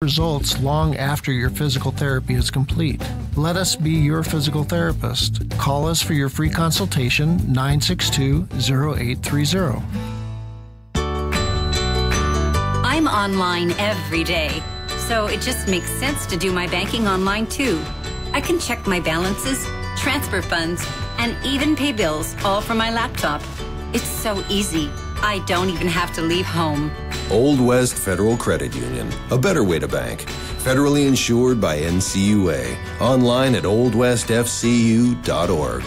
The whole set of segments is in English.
results long after your physical therapy is complete. Let us be your physical therapist. Call us for your free consultation, 962-0830. I'm online every day, so it just makes sense to do my banking online too. I can check my balances, transfer funds, and even pay bills all from my laptop. It's so easy. I don't even have to leave home. Old West Federal Credit Union, a better way to bank. Federally insured by NCUA. Online at oldwestfcu.org.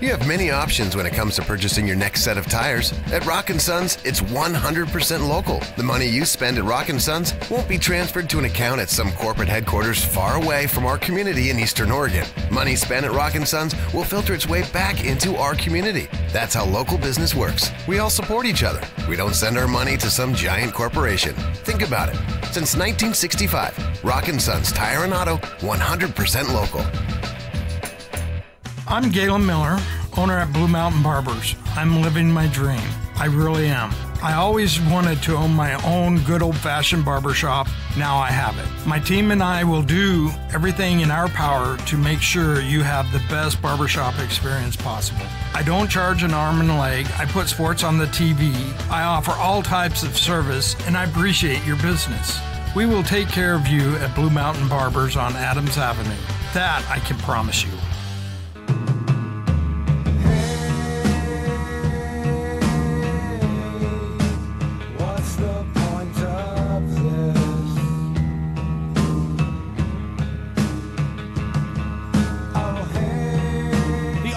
You have many options when it comes to purchasing your next set of tires. At Rock & Sons, it's 100% local. The money you spend at Rock & Sons won't be transferred to an account at some corporate headquarters far away from our community in Eastern Oregon. Money spent at Rock & Sons will filter its way back into our community. That's how local business works. We all support each other. We don't send our money to some giant corporation. Think about it. Since 1965, Rock & Sons Tire and Auto, 100% local. I'm Galen Miller, owner at Blue Mountain Barbers. I'm living my dream. I really am. I always wanted to own my own good old-fashioned barbershop. Now I have it. My team and I will do everything in our power to make sure you have the best barbershop experience possible. I don't charge an arm and a leg. I put sports on the TV. I offer all types of service, and I appreciate your business. We will take care of you at Blue Mountain Barbers on Adams Avenue. That I can promise you.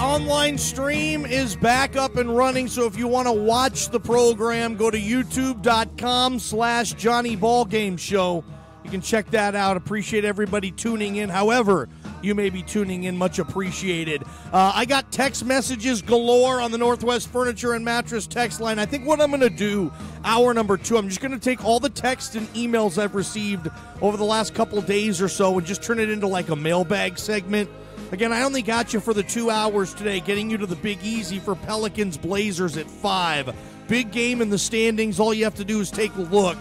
Online stream is back up and running, so if you want to watch the program, go to youtube.com/Johnny Ballgame Show. You can check that out. Appreciate everybody tuning in. However, you may be tuning in, much appreciated. I got text messages galore on the Northwest Furniture and Mattress text line. I think what I'm going to do, hour number 2, I'm just going to take all the texts and emails I've received over the last couple days or so and just turn it into like a mailbag segment. Again, I only got you for the 2 hours today, getting you to the Big Easy for Pelicans Blazers at 5. Big game in the standings. All you have to do is take a look.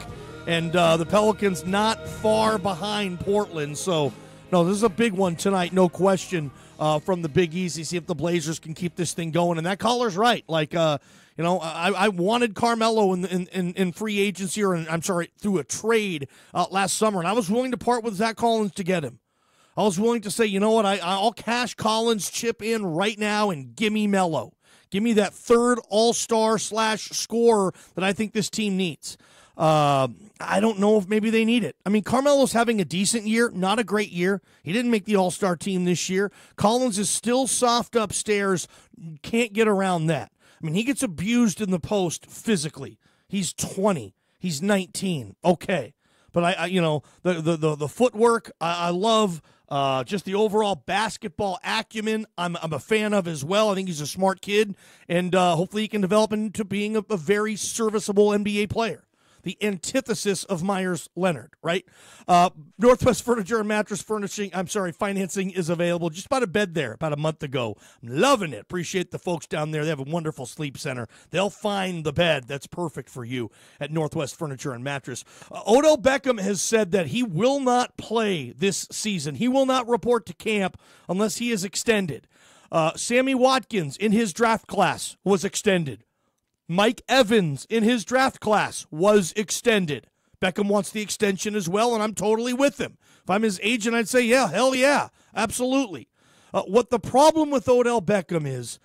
And the Pelicans not far behind Portland. So, no, this is a big one tonight, no question, from the Big Easy. See if the Blazers can keep this thing going. And that caller's right. Like, I wanted Carmelo in free agency, or I'm sorry, through a trade last summer. And I was willing to part with Zach Collins to get him. I was willing to say, you know what, I'll cash Collins, chip in right now, and give me Melo. Give me that third all-star / scorer that I think this team needs. I don't know if maybe they need it. I mean, Carmelo's having a decent year, not a great year. He didn't make the all-star team this year. Collins is still soft upstairs. Can't get around that. I mean, he gets abused in the post physically. He's 20. He's 19. Okay. But the footwork, I love. Just the overall basketball acumen, I'm a fan of as well. I think he's a smart kid, and hopefully he can develop into being a very serviceable NBA player. The antithesis of Myers Leonard, right? Northwest Furniture and Mattress financing is available. Just bought a bed there about a month ago. I'm loving it. Appreciate the folks down there. They have a wonderful sleep center. They'll find the bed that's perfect for you at Northwest Furniture and Mattress. Odell Beckham has said that he will not play this season. He will not report to camp unless he is extended. Sammy Watkins in his draft class was extended. Mike Evans in his draft class was extended. Beckham wants the extension as well, and I'm totally with him. If I'm his agent, I'd say, yeah, hell yeah, absolutely. What the problem with Odell Beckham is,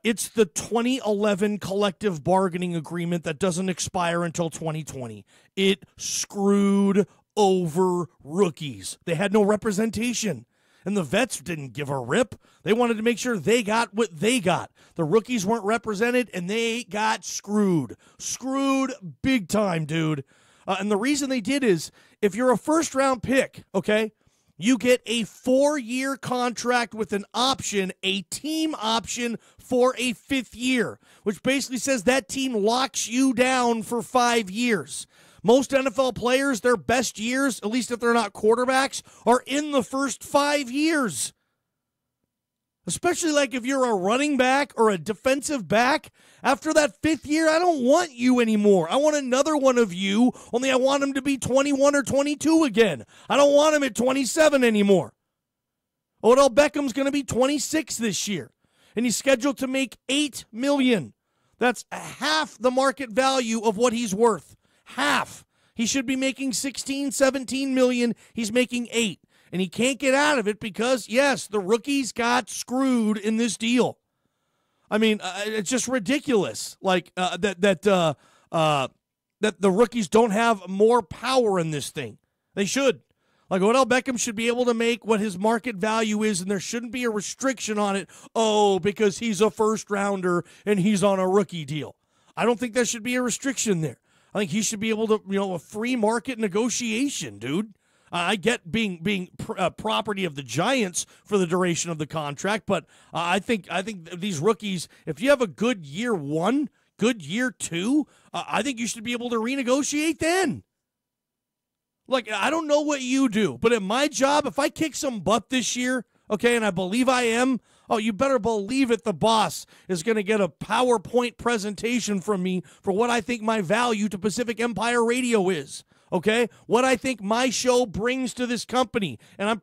it's the 2011 collective bargaining agreement that doesn't expire until 2020. It screwed over rookies. They had no representation. And the vets didn't give a rip. They wanted to make sure they got what they got. The rookies weren't represented, and they got screwed. Screwed big time, dude. And the reason they did is, if you're a first-round pick, okay, you get a 4-year contract with an option, a team option for a 5th year, which basically says that team locks you down for 5 years. Most NFL players, their best years, at least if they're not quarterbacks, are in the first 5 years. Especially like if you're a running back or a defensive back. After that 5th year, I don't want you anymore. I want another one of you, only I want him to be 21 or 22 again. I don't want him at 27 anymore. Odell Beckham's going to be 26 this year, and he's scheduled to make $8 million. That's half the market value of what he's worth. Half. He should be making 16, 17 million. He's making 8. And he can't get out of it because, yes, the rookies got screwed in this deal. I mean, it's just ridiculous. Like that the rookies don't have more power in this thing. They should. Like Odell Beckham should be able to make what his market value is, and there shouldn't be a restriction on it. Oh, because he's a first rounder and he's on a rookie deal. I don't think there should be a restriction there. I think he should be able to, a free market negotiation, dude. I get being property of the Giants for the duration of the contract, but I think these rookies, if you have a good year 1, good year 2, I think you should be able to renegotiate then. Like, I don't know what you do, but at my job, if I kick some butt this year, okay, and I believe I am, oh, you better believe it, the boss is going to get a PowerPoint presentation from me for what I think my value to Pacific Empire Radio is. Okay, what I think my show brings to this company. And I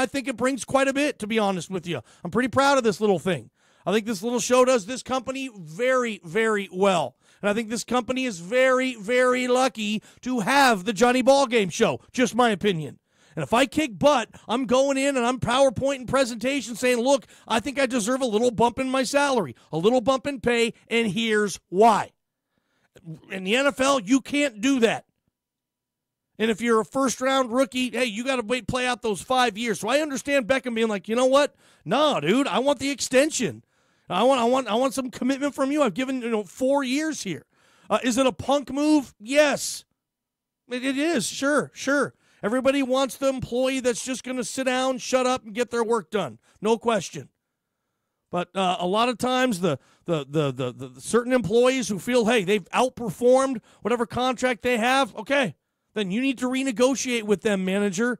think it brings quite a bit, to be honest with you. I'm pretty proud of this little thing. I think this little show does this company very, very well. And I think this company is very, very lucky to have the Johnny Ballgame show. Just my opinion. And if I kick butt, I'm going in and I'm PowerPointing presentation saying, look, I think I deserve a little bump in my salary, a little bump in pay, and here's why. In the NFL, you can't do that. And if you're a first-round rookie, hey, you got to play out those 5 years. So I understand Beckham being like, you know what? No, dude, I want the extension. I want some commitment from you. I've given 4 years here. Is it a punk move? Yes, it is. Sure. Everybody wants the employee that's just going to sit down, shut up, and get their work done. No question. But a lot of times the certain employees who feel, hey, they've outperformed whatever contract they have, okay, then you need to renegotiate with them, manager.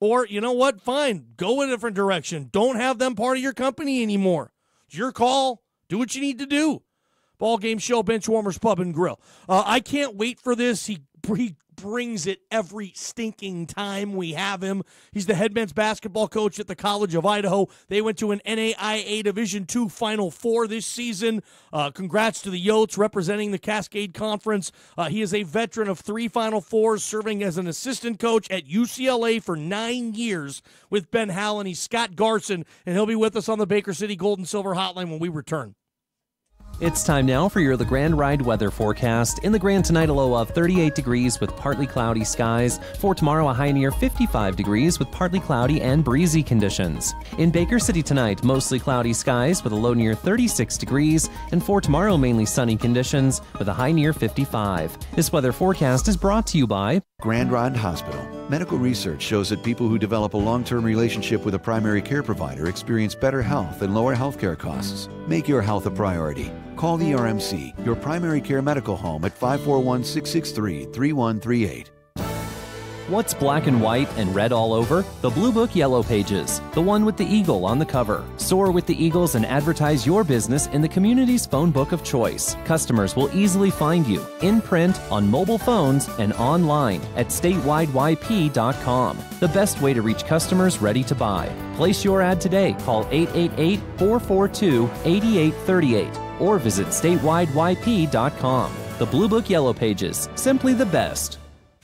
Or, you know what? Fine. Go a different direction. Don't have them part of your company anymore. It's your call. Do what you need to do. Ballgame show, Benchwarmers Pub and Grill. I can't wait for this. He brings it every stinking time we have him. He's the head men's basketball coach at the College of Idaho. They went to an NAIA Division II Final Four this season. Congrats to the Yotes representing the Cascade Conference. He is a veteran of 3 Final Fours, serving as an assistant coach at UCLA for 9 years with Ben Hallen. He's Scott Garson, and he'll be with us on the Baker City Gold and Silver Hotline when we return. It's time now for your LeGrand Ride weather forecast. In LeGrand tonight, a low of 38 degrees with partly cloudy skies. For tomorrow, a high near 55 degrees with partly cloudy and breezy conditions. In Baker City tonight, mostly cloudy skies with a low near 36 degrees. And for tomorrow, mainly sunny conditions with a high near 55. This weather forecast is brought to you by Grand Rod Hospital. Medical research shows that people who develop a long-term relationship with a primary care provider experience better health and lower healthcare costs. Make your health a priority. Call the RMC, your primary care medical home, at 541-663-3138. What's black and white and red all over? The Blue Book Yellow Pages, the one with the eagle on the cover. Soar with the eagles and advertise your business in the community's phone book of choice. Customers will easily find you in print, on mobile phones, and online at statewideyp.com. The best way to reach customers ready to buy. Place your ad today. Call 888-442-8838 or visit statewideyp.com. The Blue Book Yellow Pages, simply the best.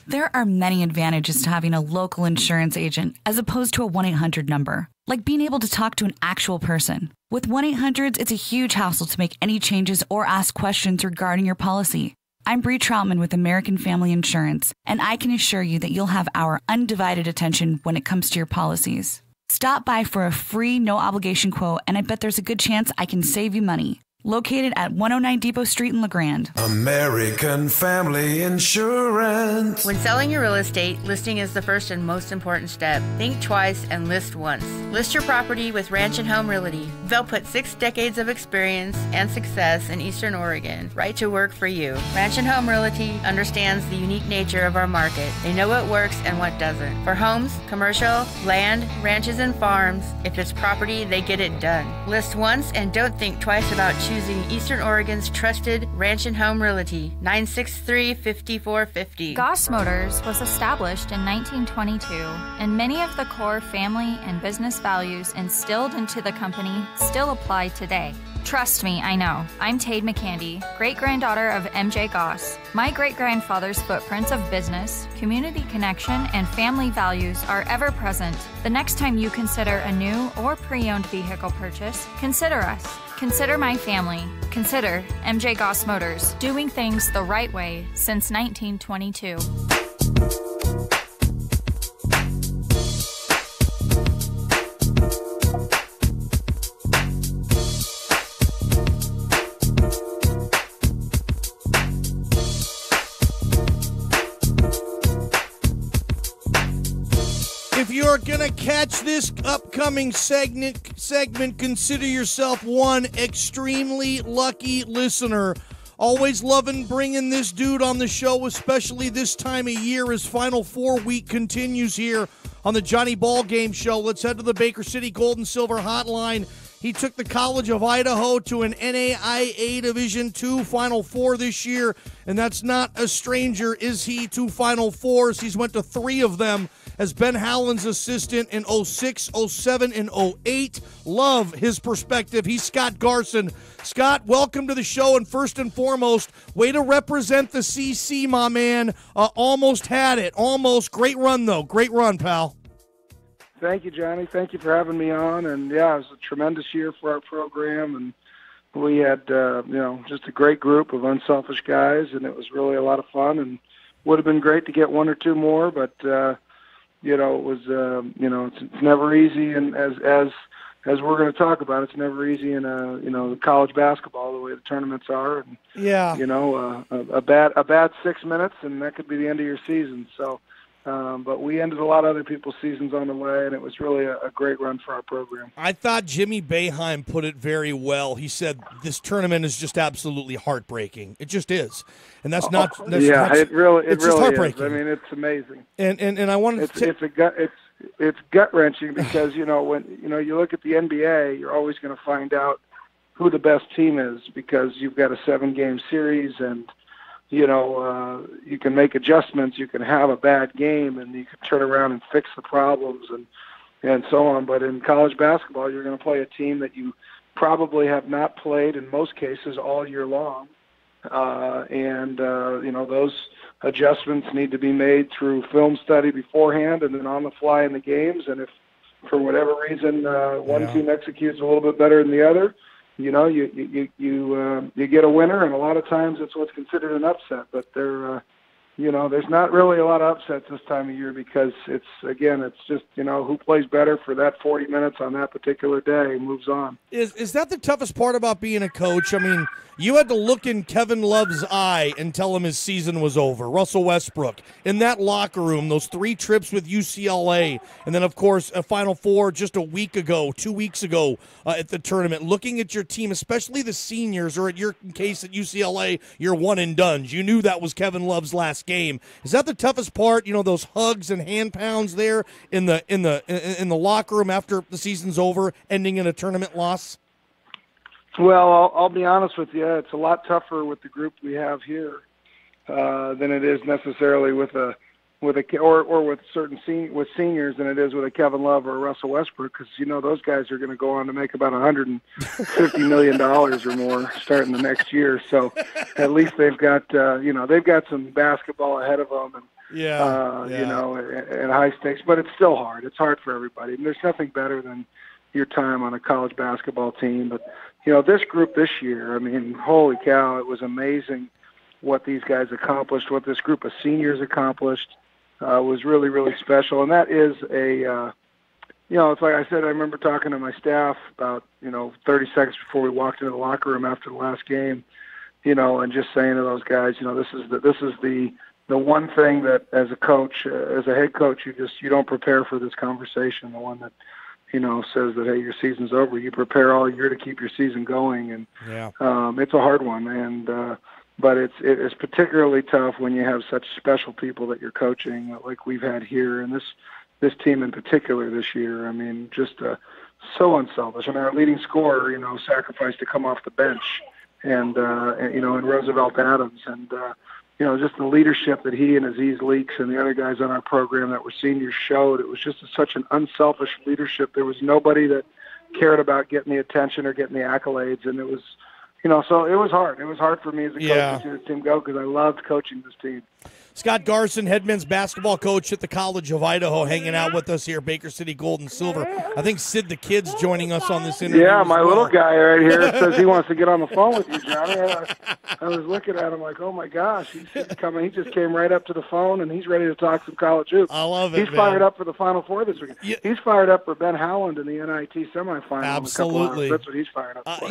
There are many advantages to having a local insurance agent as opposed to a 1-800 number, like being able to talk to an actual person. With 1-800, it's a huge hassle to make any changes or ask questions regarding your policy. I'm Bree Troutman with American Family Insurance, and I can assure you that you'll have our undivided attention when it comes to your policies. Stop by for a free, no-obligation quote, and I bet there's a good chance I can save you money. located at 109 Depot Street in LeGrand. American Family Insurance. When selling your real estate, listing is the first and most important step. Think twice and list once. List your property with Ranch and Home Realty. They'll put 6 decades of experience and success in Eastern Oregon right to work for you. Ranch and Home Realty understands the unique nature of our market. They know what works and what doesn't. For homes, commercial, land, ranches, and farms, if it's property, they get it done. List once and don't think twice about choosing Eastern Oregon's trusted Ranch and Home Realty. 963-5450. Goss Motors was established in 1922, and many of the core family and business values instilled into the company still apply today. Trust me, I know. I'm Tade McCandy, great-granddaughter of MJ Goss. My great-grandfather's footprints of business, community connection, and family values are ever present. The next time you consider a new or pre-owned vehicle purchase, consider us. Consider my family. Consider MJ Goss Motors, doing things the right way since 1922. If you're going to catch this upcoming segment, consider yourself one extremely lucky listener. Always loving bringing this dude on the show, especially this time of year as Final Four week continues here on the Johnny Ballgame Show. Let's head to the Baker City Gold and Silver Hotline. He took the College of Idaho to an NAIA Division II Final Four this year, and that's not a stranger, is he, to Final Fours. He's went to 3 of them as Ben Howland's assistant in 06, 07, and 08. Love his perspective. He's Scott Garson. Scott, welcome to the show, and first and foremost, way to represent the CC, my man. Almost had it. Almost. Great run, though. Great run, pal. Thank you, Johnny. Thank you for having me on. And, yeah, it was a tremendous year for our program. And we had, just a great group of unselfish guys, and it was really a lot of fun. And would have been great to get 1 or 2 more, but, it was, it's never easy. And as we're going to talk about, it's never easy in, college basketball, the way the tournaments are. And, yeah. A bad 6 minutes, and that could be the end of your season. So, but we ended a lot of other people's seasons on the way, and it was really a great run for our program. I thought Jimmy Boeheim put it very well. He said this tournament is just absolutely heartbreaking. It just is, and that's not. It really just is. heartbreaking. I mean, it's amazing. And I wanted it's gut wrenching because when you look at the NBA, you're always going to find out who the best team is because you've got a 7-game series and. You can make adjustments, you can have a bad game, and you can turn around and fix the problems and so on. But in college basketball, you're going to play a team that you probably have not played in most cases all year long. Those adjustments need to be made through film study beforehand and then on the fly in the games. And if for whatever reason one team executes a little bit better than the other, you get a winner, and a lot of times it's what's considered an upset. But there's not really a lot of upsets this time of year because it's just who plays better for that 40 minutes on that particular day moves on. Is that the toughest part about being a coach? I mean, you had to look in Kevin Love's eye and tell him his season was over. Russell Westbrook, in that locker room, those 3 trips with UCLA, and then, of course, a Final Four just 2 weeks ago at the tournament. Looking at your team, especially the seniors, or at your case at UCLA, you're one and dones. You knew that was Kevin Love's last game. Is that the toughest part? Those hugs and hand pounds there in the locker room after the season's over, ending in a tournament loss? Well, I'll be honest with you. It's a lot tougher with the group we have here than it is necessarily with seniors than it is with a Kevin Love or a Russell Westbrook because those guys are going to go on to make about $150 million or more starting the next year. So at least they've got they've got some basketball ahead of them and high stakes. But it's still hard. It's hard for everybody. And there's nothing better than your time on a college basketball team. But this group this year, I mean, holy cow, it was amazing what these guys accomplished, what this group of seniors accomplished. Was really, really special. And that is it's like I said, I remember talking to my staff about, 30 seconds before we walked into the locker room after the last game, and just saying to those guys, this is the one thing that as a coach, as a head coach, you don't prepare for this conversation. The one that, says that, hey, your season's over. You prepare all year to keep your season going. And it's a hard one. And, but it's particularly tough when you have such special people that you're coaching, like we've had here. And this team in particular this year, I mean, just so unselfish. I mean, our leading scorer, sacrificed to come off the bench, and in Roosevelt Adams, and just the leadership that he and Aziz Leaks and the other guys on our program that were seniors showed. It was just such an unselfish leadership. There was nobody that cared about getting the attention or getting the accolades, and it was, so it was hard. It was hard for me as a coach to see this team go because I loved coaching this team. Scott Garson, head men's basketball coach at the College of Idaho, hanging out with us here, Baker City Gold and Silver. I think Sid the Kid's joining us on this interview. Yeah, my little guy right here says he wants to get on the phone with you, Johnny. I was looking at him like, oh my gosh, he's coming. He just came right up to the phone, and he's ready to talk some college hoops. I love it. He's fired up for the Final Four this weekend. Yeah. He's fired up for Ben Howland in the NIT semifinal. Absolutely, that's what he's fired up for.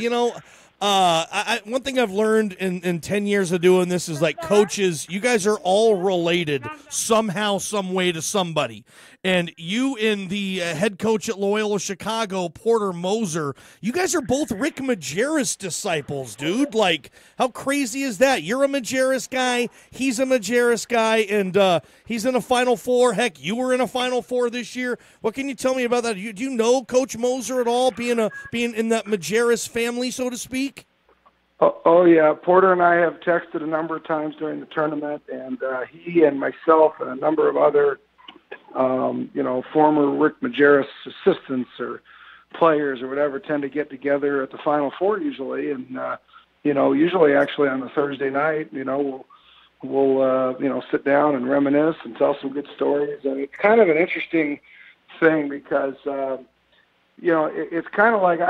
One thing I've learned in 10 years of doing this is, like, coaches, you guys are all related somehow, some way to somebody. And you and the head coach at Loyola Chicago, Porter Moser, you guys are both Rick Majerus disciples, dude. Like, how crazy is that? You're a Majerus guy, he's a Majerus guy, and he's in a Final Four. Heck, you were in a Final Four this year. What can you tell me about that? Do you know Coach Moser at all, being in that Majerus family, so to speak? Oh yeah, Porter and I have texted a number of times during the tournament, and he and myself and a number of other, former Rick Majerus assistants or players or whatever tend to get together at the Final Four usually, and usually actually on the Thursday night, we'll sit down and reminisce and tell some good stories, and it's kind of an interesting thing because it's kind of like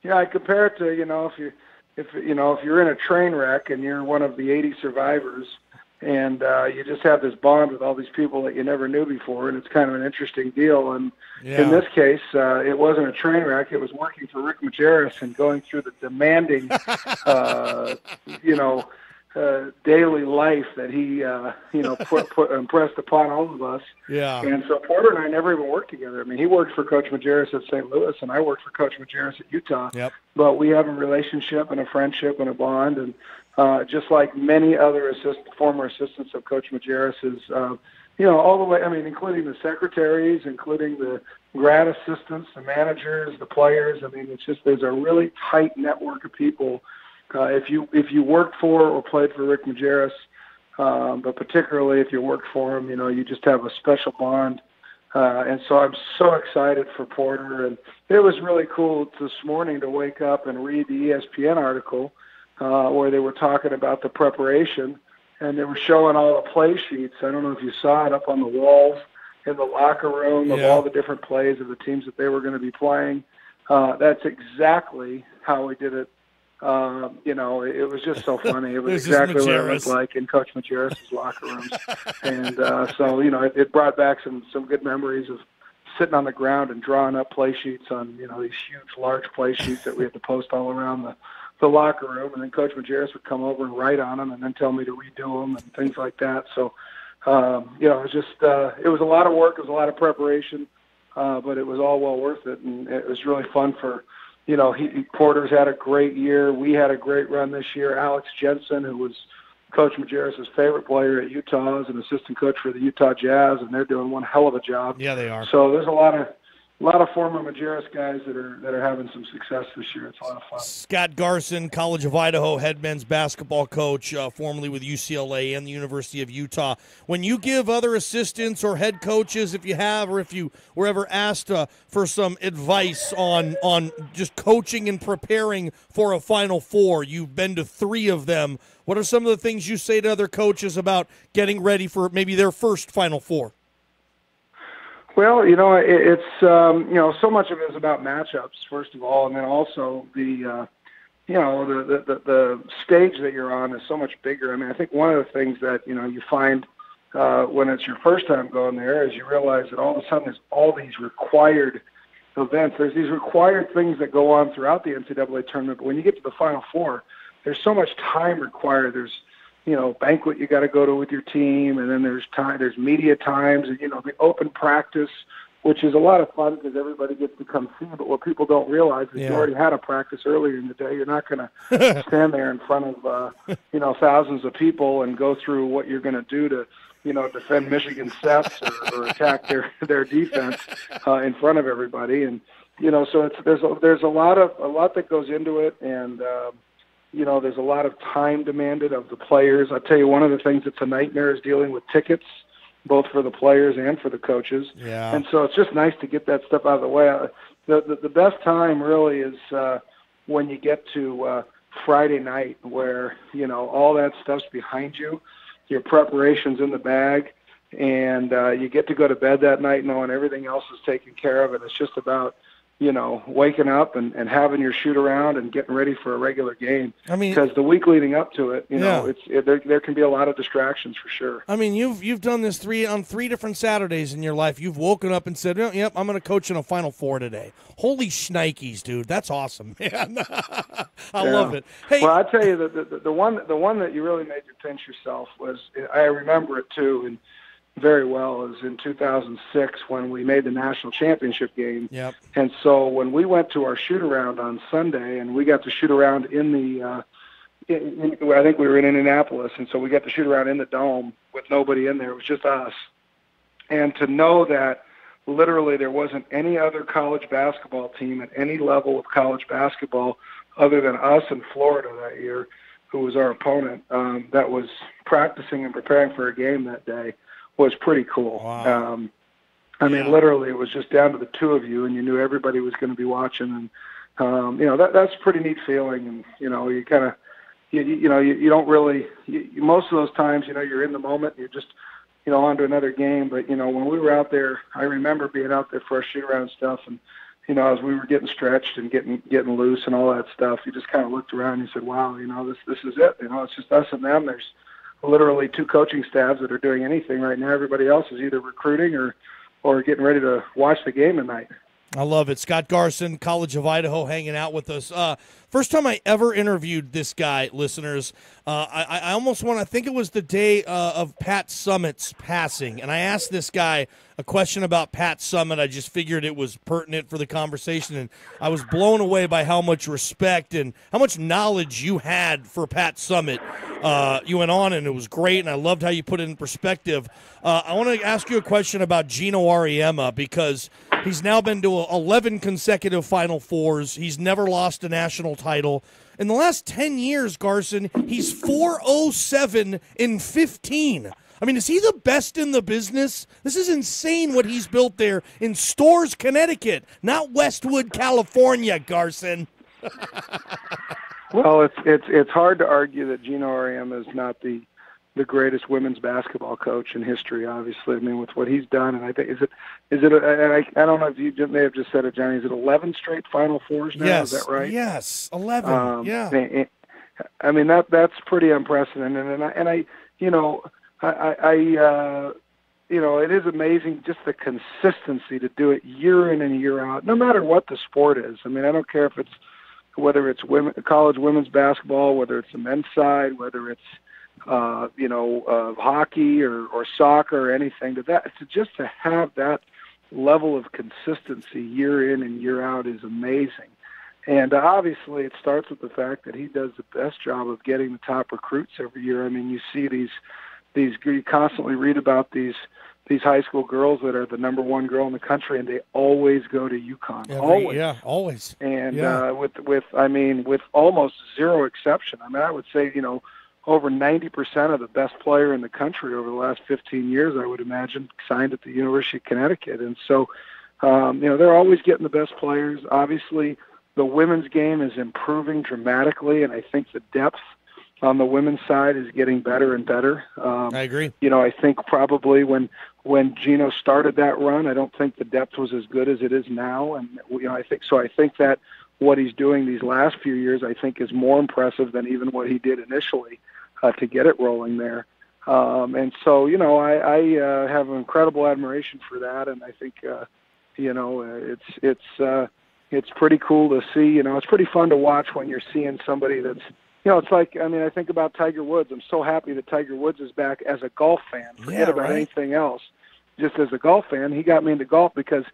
I compare it to if you're in a train wreck and you're one of the 80 survivors, and you just have this bond with all these people that you never knew before, and it's kind of an interesting deal. And in this case, it wasn't a train wreck; it was working for Rick Majerus and going through the demanding, daily life that he, put impressed upon all of us. Yeah. And so Porter and I never even worked together. I mean, he worked for Coach Majerus at St. Louis, and I worked for Coach Majerus at Utah. Yep. But we have a relationship and a friendship and a bond, and just like many other former assistants of Coach Majerus is, all the way, I mean, including the secretaries, including the grad assistants, the managers, the players. I mean, it's just there's a really tight network of people. If you worked for or played for Rick Majerus, but particularly if you worked for him, you just have a special bond. And so I'm so excited for Porter. And it was really cool this morning to wake up and read the ESPN article where they were talking about the preparation, and they were showing all the play sheets. I don't know if you saw it up on the walls in the locker room of all the different plays of the teams that they were going to be playing. That's exactly how we did it. It was just so funny. It was exactly what it was like in Coach Majerus' locker rooms. And so it brought back some good memories of sitting on the ground and drawing up play sheets on, these huge, large play sheets that we had to post all around the locker room. And then Coach Majerus would come over and write on them and then tell me to redo them and things like that. So, it was just it was a lot of work. It was a lot of preparation, but it was all well worth it. And it was really fun for Porter's had a great year. We had a great run this year. Alex Jensen, who was Coach Majerus' favorite player at Utah, is an assistant coach for the Utah Jazz, and they're doing one hell of a job. Yeah, they are. So there's a lot of former Majerus guys that are having some success this year. It's a lot of fun. Scott Garson, College of Idaho head men's basketball coach, formerly with UCLA and the University of Utah. When you give other assistants or head coaches, if you have, or if you were ever asked for some advice on just coaching and preparing for a Final Four, you've been to 3 of them. What are some of the things you say to other coaches about getting ready for maybe their first Final Four? Well, it's so much of it is about matchups, first of all, and then also the stage that you're on is so much bigger. I mean, I think one of the things that you find when it's your first time going there is you realize that all of a sudden there's all these required events. There's these required things that go on throughout the NCAA tournament, but when you get to the Final Four, there's so much time required. There's, banquet you got to go to with your team, and then there's media times, and, the open practice, which is a lot of fun because everybody gets to come see. But what people don't realize is you already had a practice earlier in the day. You're not going to stand there in front of, thousands of people and go through what you're going to do to, defend Michigan sets or attack their defense in front of everybody. And, so there's a lot that goes into it. And, there's a lot of time demanded of the players. I'll tell you, one of the things that's a nightmare is dealing with tickets, both for the players and for the coaches. Yeah. And so it's just nice to get that stuff out of the way. The best time really is when you get to Friday night where, all that stuff's behind you, your preparation's in the bag, and you get to go to bed that night knowing everything else is taken care of, and it's just about, waking up and having your shoot around and getting ready for a regular game. I mean, because the week leading up to it, there can be a lot of distractions for sure. I mean, you've done this on three different Saturdays in your life. You've woken up and said, "Yep, I'm going to coach in a Final Four today." Holy shnikes, dude, that's awesome, man! I love it. Hey, well, I tell you, the one that you really made you pinch yourself was, I remember it too, and very well, is in 2006 when we made the national championship game. Yep. And so when we went to our shoot around on Sunday, and we got to shoot around in the, I think we were in Indianapolis, and so we got to shoot around in the dome with nobody in there. It was just us. And to know that literally there wasn't any other college basketball team at any level of college basketball other than us in Florida that year, who was our opponent, that was practicing and preparing for a game that day, was pretty cool. Wow. Literally, it was just down to the two of you, and you knew everybody was going to be watching. And that's a pretty neat feeling. And you kind of, you don't really. Most of those times, you're in the moment. You're just, on to another game. But when we were out there, I remember being out there for our shoot around stuff, and as we were getting stretched and getting loose and all that stuff, you just kind of looked around and you said, "Wow, this is it. It's just us and them." There's literally two coaching staffs that are doing anything right now. Everybody else is either recruiting or getting ready to watch the game tonight. I love it. Scott Garson, College of Idaho, hanging out with us. First time I ever interviewed this guy, listeners. I almost want to think it was the day of Pat Summitt's passing, and I asked this guy a question about Pat Summitt. I just figured it was pertinent for the conversation, and I was blown away by how much respect and how much knowledge you had for Pat Summitt. You went on, and it was great, and I loved how you put it in perspective. I want to ask you a question about Gino Auriemma, because he's now been to 11 consecutive Final Fours. He's never lost a national title. In the last 10 years, Garson, he's 407 in 15. I mean, is he the best in the business? This is insane what he's built there in Storrs, Connecticut, not Westwood, California, Garson. Well, it's hard to argue that Gino Auriemma is not the greatest women's basketball coach in history, obviously. I mean, with what he's done, and I think is it I don't know if you may have just said it, Johnny. Is it 11 straight Final Fours now? Yes. Is that right? Yes, 11. Yeah. I mean, that's pretty unprecedented, and I it is amazing just the consistency to do it year in and year out, no matter what the sport is. I mean, I don't care if whether it's college women's basketball, whether it's the men's side, whether it's hockey or soccer or anything. To have that level of consistency year in and year out is amazing. And obviously, it starts with the fact that he does the best job of getting the top recruits every year. I mean, you see you constantly read about these high school girls that are the number one girl in the country, and they always go to UConn. Always. Yeah, always. And with almost zero exception. I mean, I would say, over 90% of the best player in the country over the last 15 years, I would imagine, signed at the University of Connecticut. And so, they're always getting the best players. Obviously, the women's game is improving dramatically, and I think the depth on the women's side is getting better and better. I agree. I think probably when Gino started that run, I don't think the depth was as good as it is now. And, I think that what he's doing these last few years, I think, is more impressive than even what he did initially to get it rolling there. And so, I have incredible admiration for that, and I think, it's pretty cool to see. It's pretty fun to watch when you're seeing somebody that's, it's like, I think about Tiger Woods. I'm so happy that Tiger Woods is back as a golf fan. Forget about anything else. Just as a golf fan, he got me into golf because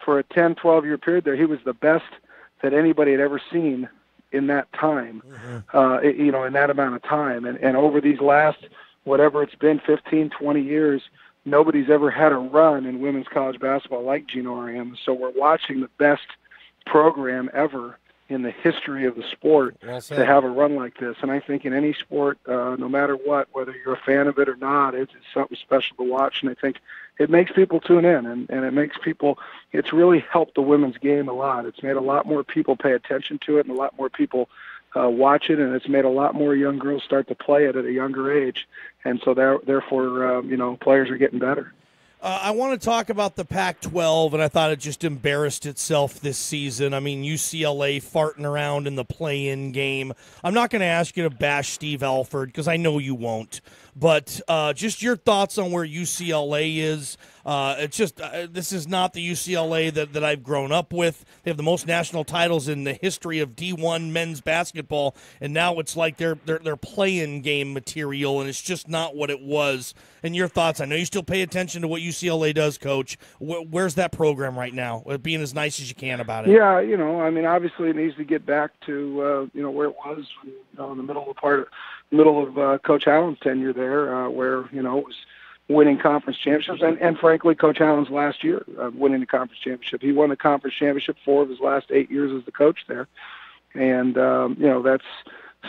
for a 10, 12-year period there, he was the best that anybody had ever seen in that time, in that amount of time. And over these last, whatever it's been, 15, 20 years, nobody's ever had a run in women's college basketball like Geno Auriemma. So we're watching the best program ever in the history of the sport to have a run like this. And I think in any sport, no matter what, whether you're a fan of it or not, it's something special to watch. And I think it makes people tune in, and it makes people, it's really helped the women's game a lot. It's made a lot more people pay attention to it and a lot more people watch it, and it's made a lot more young girls start to play it at a younger age. And so therefore, players are getting better. I want to talk about the Pac-12, and I thought it just embarrassed itself this season. UCLA farting around in the play-in game. I'm not going to ask you to bash Steve Alford because I know you won't. But just your thoughts on where UCLA is. It's just this is not the UCLA that I've grown up with. They have the most national titles in the history of D1 men's basketball, and now it's like they're play-in game material, and it's just not what it was. And your thoughts? I know you still pay attention to what UCLA does, Coach. Where's that program right now? Being as nice as you can about it. Yeah, obviously it needs to get back to where it was in the middle of Coach Allen's tenure there, where it was winning conference championships, and frankly, Coach Allen's last year winning the conference championship. He won the conference championship 4 of his last 8 years as the coach there, and that's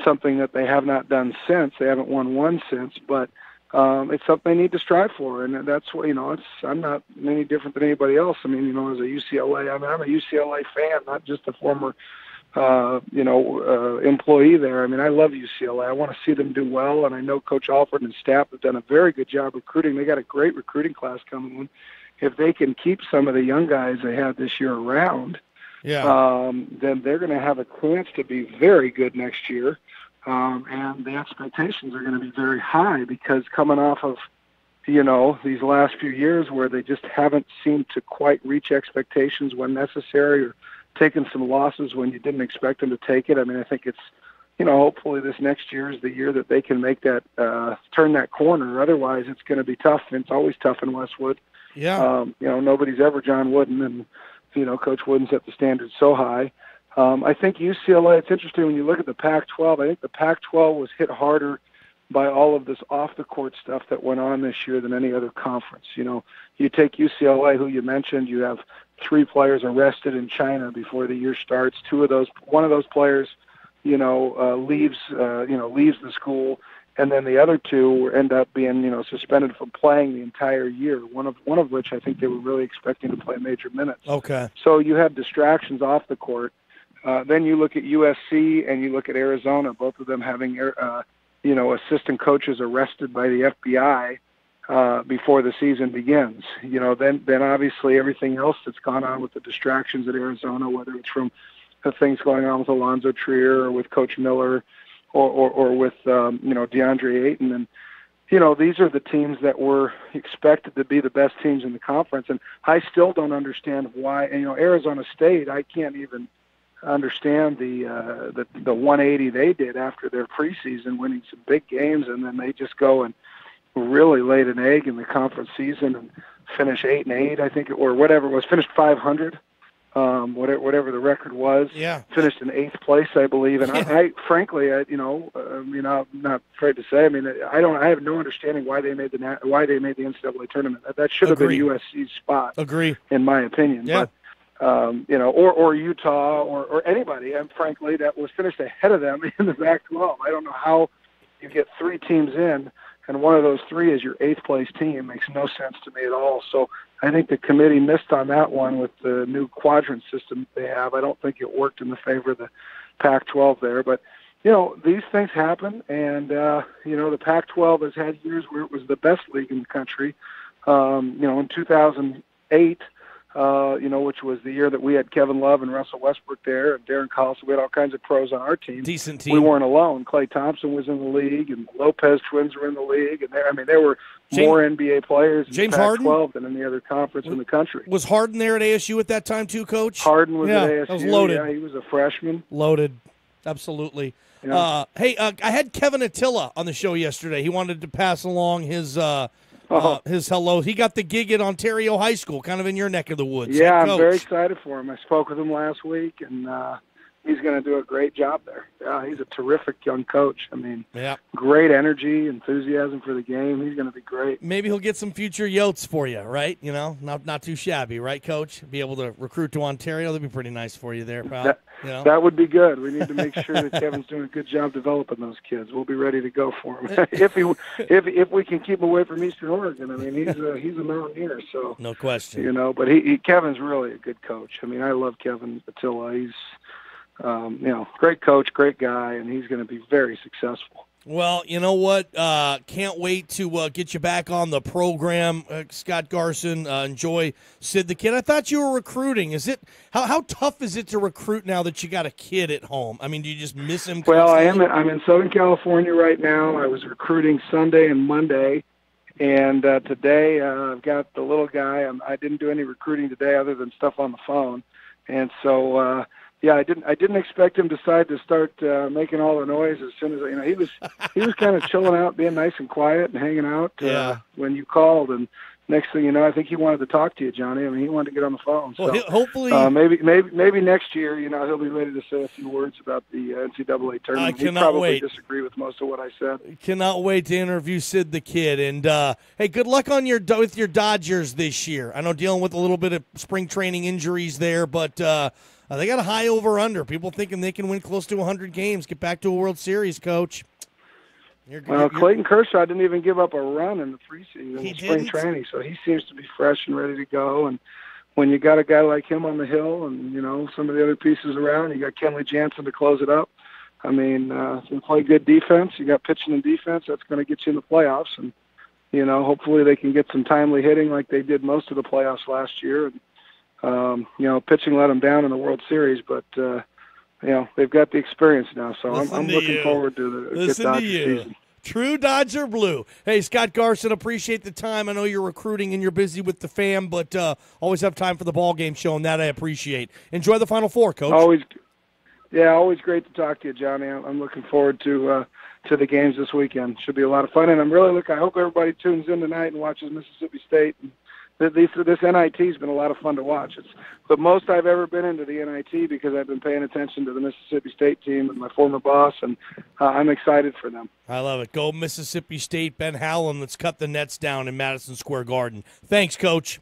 something that they have not done since. They haven't won one since, but it's something they need to strive for, and that's what I'm not any different than anybody else. As a UCLA, I'm a UCLA fan, not just a former employee there. I love UCLA. I want to see them do well, and I know Coach Alford and staff have done a very good job recruiting. They got a great recruiting class coming in. If they can keep some of the young guys they had this year around, then they're going to have a chance to be very good next year. And the expectations are going to be very high because coming off of, these last few years where they just haven't seemed to quite reach expectations when necessary, or taking some losses when you didn't expect them to take it. I think it's, hopefully this next year is the year that they can make that, turn that corner. Otherwise, it's going to be tough. And it's always tough in Westwood. Yeah. Nobody's ever John Wooden, and, Coach Wooden set the standards so high. I think UCLA, it's interesting when you look at the Pac-12. I think the Pac-12 was hit harder by all of this off-the-court stuff that went on this year than any other conference. You take UCLA, who you mentioned, you have 3 players arrested in China before the year starts. One of those players, leaves the school, and then the other 2 end up being, suspended from playing the entire year. One of which I think they were really expecting to play major minutes. Okay. So you have distractions off the court. Then you look at USC and you look at Arizona, both of them having, assistant coaches arrested by the FBI before the season begins. Then obviously everything else that's gone on with the distractions at Arizona, whether it's from the things going on with Alonzo Trier or with Coach Miller or with, DeAndre Ayton. And, these are the teams that were expected to be the best teams in the conference. And I still don't understand why, Arizona State, I can't even understand the 180 they did after their preseason, winning some big games, and then they just go and really laid an egg in the conference season and finish 8-8, I think, or whatever it was, finished 500, whatever the record was. Yeah, finished in 8th place, I believe. And I frankly, I'm not afraid to say, I have no understanding why they made the NCAA tournament. That should have been USC's spot. Agree, in my opinion. Yeah. But, or Utah or anybody, and frankly, that was finished ahead of them in the Pac-12. I don't know how you get 3 teams in, and one of those 3 is your 8th place team. It makes no sense to me at all. So I think the committee missed on that one with the new quadrant system they have. I don't think it worked in the favor of the Pac-12 there. But, these things happen, and, the Pac-12 has had years where it was the best league in the country. In 2008, which was the year that we had Kevin Love and Russell Westbrook there, and Darren Collison. We had all kinds of pros on our team. Decent team. We weren't alone. Klay Thompson was in the league, and Lopez twins were in the league, and there were more NBA players in Pac-12 than any other conference in the country. Was Harden there at ASU at that time too, Coach? Harden was at ASU. That was loaded. Yeah, he was a freshman. Loaded, absolutely. Yeah. I had Kevin Attila on the show yesterday. He wanted to pass along his hello. He got the gig at Ontario High School, kind of in your neck of the woods. Yeah, I'm very excited for him. I spoke with him last week, and he's going to do a great job there. Yeah, he's a terrific young coach. I mean, great energy, enthusiasm for the game. He's going to be great. Maybe he'll get some future Yotes for you, right? Not too shabby, right, Coach? Be able to recruit to Ontario. That'd be pretty nice for you there, pal. That would be good. We need to make sure that Kevin's doing a good job developing those kids. We'll be ready to go for him if we can keep him away from Eastern Oregon. I mean, he's a mountaineer, so no question. But Kevin's really a good coach. I mean, I love Kevin Attila. He's great coach, great guy, and he's going to be very successful. Well, you know what? Can't wait to get you back on the program, Scott Garson. Enjoy Sid the Kid. I thought you were recruiting. Is it how tough is it to recruit now that you got a kid at home? I mean, do you just miss him? Well, I'm in Southern California right now. I was recruiting Sunday and Monday, and today I've got the little guy. I didn't do any recruiting today other than stuff on the phone, and so. I didn't expect him to decide to start making all the noise as soon as he was kind of chilling out, being nice and quiet and hanging out when you called. And next thing you know, I think he wanted to talk to you, Johnny. I mean, he wanted to get on the phone. So hopefully, maybe next year, he'll be ready to say a few words about the NCAA tournament. He probably disagree with most of what I said. Cannot wait to interview Sid the Kid. And hey, good luck on with your Dodgers this year. I know dealing with a little bit of spring training injuries there, but. They got a high over-under. People thinking they can win close to 100 games, get back to a World Series, Coach. Clayton Kershaw didn't even give up a run in the preseason, in spring training, so he seems to be fresh and ready to go. And when you got a guy like him on the hill and, some of the other pieces around, you got Kenley Jansen to close it up. I mean, if you play good defense, you got pitching and defense, that's going to get you in the playoffs. And, hopefully they can get some timely hitting like they did most of the playoffs last year. And, pitching let them down in the World Series, but they've got the experience now, so I'm looking forward to the Dodger season. True Dodger Blue. Hey, Scott Garson, appreciate the time. I know you're recruiting and you're busy with the fam, but always have time for the Ballgame show, and that I appreciate. Enjoy the Final Four, Coach. Always great to talk to you, Johnny. I'm looking forward to the games this weekend. Should be a lot of fun, and I hope everybody tunes in tonight and watches Mississippi State. This NIT has been a lot of fun to watch. It's the most I've ever been into the NIT because I've been paying attention to the Mississippi State team and my former boss, and I'm excited for them. I love it. Go Mississippi State. Ben Howland, let's cut the nets down in Madison Square Garden. Thanks, Coach.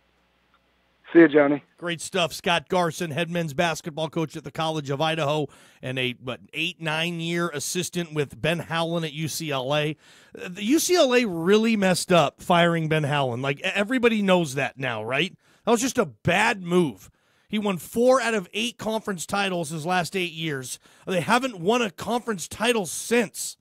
See you, Johnny. Great stuff. Scott Garson, head men's basketball coach at the College of Idaho and a 8-9-year assistant with Ben Howland at UCLA. The UCLA really messed up firing Ben Howland. Like, everybody knows that now, right? That was just a bad move. He won 4 out of 8 conference titles his last 8 years. They haven't won a conference title since.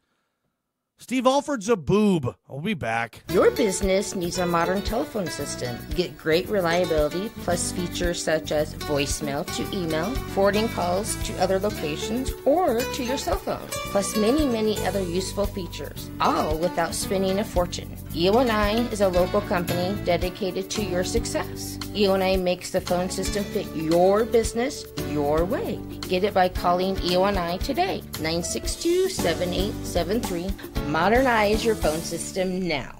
Steve Alford's a boob. I'll be back. Your business needs a modern telephone system. Get great reliability, plus features such as voicemail to email, forwarding calls to other locations, or to your cell phone, plus many, many other useful features, all without spending a fortune. EO&I is a local company dedicated to your success. EO&I makes the phone system fit your business your way. Get it by calling EO&I today, 962-7873. Modernize your phone system now.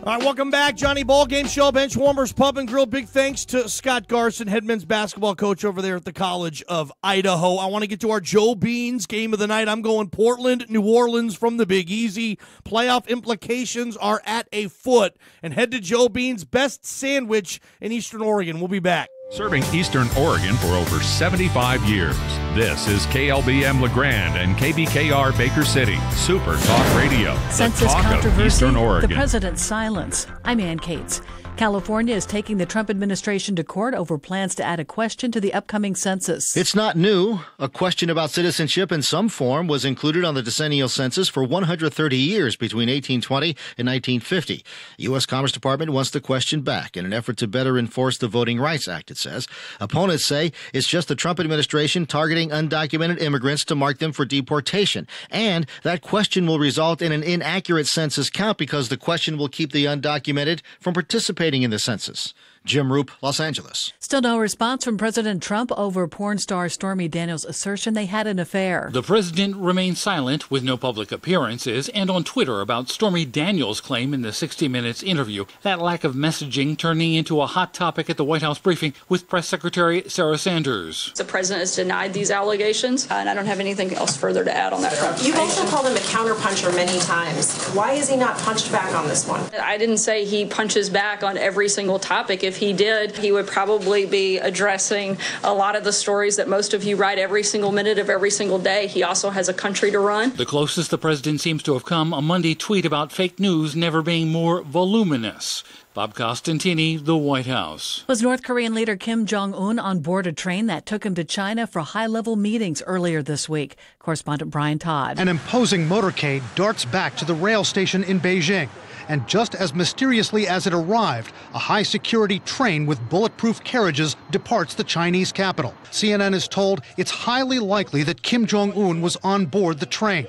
All right, welcome back. Johnny Ballgame Show, Bench Warmers Pub and Grill. Big thanks to Scott Garson, head men's basketball coach over there at the College of Idaho. I want to get to our Joe Beans game of the night. I'm going Portland, New Orleans from the Big Easy. Playoff implications are at a foot. And head to Joe Beans' best sandwich in Eastern Oregon. We'll be back. Serving Eastern Oregon for over 75 years. This is KLBM LeGrand and KBKR Baker City, Super Talk Radio. Census the talk controversy, of Eastern Oregon. the president's silence. I'm Ann Cates. California is taking the Trump administration to court over plans to add a question to the upcoming census. It's not new. A question about citizenship in some form was included on the decennial census for 130 years between 1820 and 1950. The U.S. Commerce Department wants the question back in an effort to better enforce the Voting Rights Act, it says. Opponents say it's just the Trump administration targeting undocumented immigrants to mark them for deportation. And that question will result in an inaccurate census count because the question will keep the undocumented from participating in the census. Jim Roop, Los Angeles. Still no response from President Trump over porn star Stormy Daniels' assertion they had an affair. The president remained silent with no public appearances and on Twitter about Stormy Daniels' claim in the 60 Minutes interview. That lack of messaging turning into a hot topic at the White House briefing with Press Secretary Sarah Sanders. The president has denied these allegations, and I don't have anything else further to add on that front. You've also called him a counterpuncher many times. Why is he not punched back on this one? I didn't say he punches back on every single topic. If he did, he would probably be addressing a lot of the stories that most of you write every single minute of every single day. He also has a country to run. The closest the president seems to have come, a Monday tweet about fake news never being more voluminous. Bob Costantini, the White House. Was North Korean leader Kim Jong-un on board a train that took him to China for high-level meetings earlier this week? Correspondent Brian Todd. An imposing motorcade darts back to the rail station in Beijing. And just as mysteriously as it arrived, a high-security train with bulletproof carriages departs the Chinese capital. CNN is told it's highly likely that Kim Jong-un was on board the train.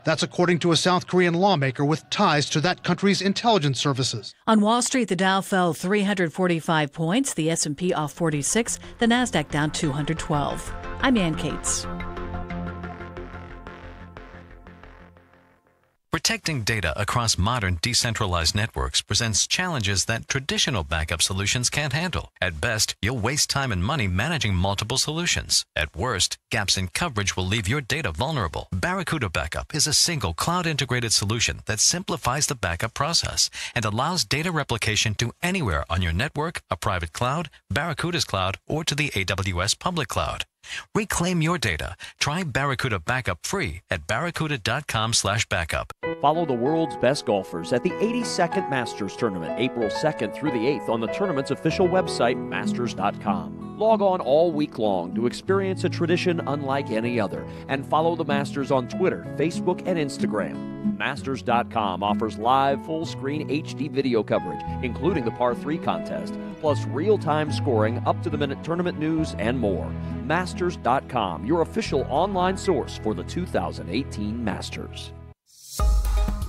That's according to a South Korean lawmaker with ties to that country's intelligence services. On Wall Street, the Dow fell 345 points, the S&P off 46, the Nasdaq down 212. I'm Ann Cates. Protecting data across modern decentralized networks presents challenges that traditional backup solutions can't handle. At best, you'll waste time and money managing multiple solutions. At worst, gaps in coverage will leave your data vulnerable. Barracuda Backup is a single cloud-integrated solution that simplifies the backup process and allows data replication to anywhere on your network, a private cloud, Barracuda's cloud, or to the AWS public cloud. Reclaim your data. Try Barracuda Backup free at barracuda.com/backup. Follow the world's best golfers at the 82nd Masters Tournament, April 2nd through the 8th on the tournament's official website, masters.com. Log on all week long to experience a tradition unlike any other and follow the Masters on Twitter, Facebook, and Instagram. Masters.com offers live full-screen HD video coverage, including the Par 3 contest, plus real-time scoring, up-to-the-minute tournament news, and more. Masters.com, your official online source for the 2018 Masters.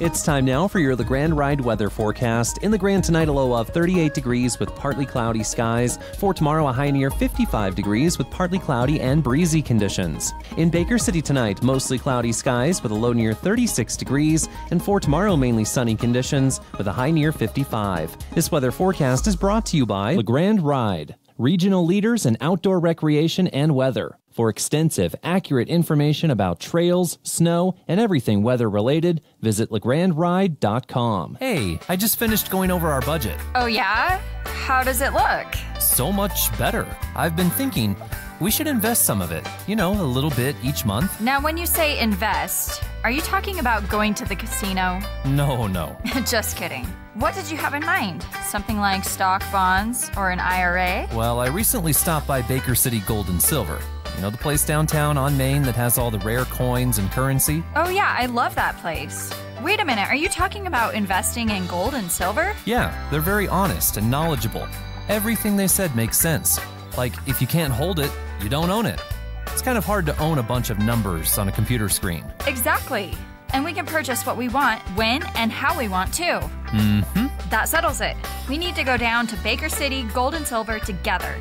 It's time now for your LeGrand Ride weather forecast. In LeGrand tonight, a low of 38 degrees with partly cloudy skies. For tomorrow, a high near 55 degrees with partly cloudy and breezy conditions. In Baker City tonight, mostly cloudy skies with a low near 36 degrees. And for tomorrow, mainly sunny conditions with a high near 55. This weather forecast is brought to you by LeGrand Ride, regional leaders in outdoor recreation and weather. For extensive, accurate information about trails, snow, and everything weather-related, visit legrandride.com. Hey, I just finished going over our budget. Oh yeah? How does it look? So much better. I've been thinking we should invest some of it. You know, a little bit each month. Now, when you say invest, are you talking about going to the casino? No. Just kidding. What did you have in mind? Something like stock bonds or an IRA? Well, I recently stopped by Baker City Gold and Silver. You know, the place downtown on Main that has all the rare coins and currency? Oh yeah, I love that place. Wait a minute, are you talking about investing in gold and silver? Yeah, they're very honest and knowledgeable. Everything they said makes sense. Like, if you can't hold it, you don't own it. It's kind of hard to own a bunch of numbers on a computer screen. Exactly. And we can purchase what we want, when and how we want too. Mm-hmm. That settles it. We need to go down to Baker City Gold and Silver together.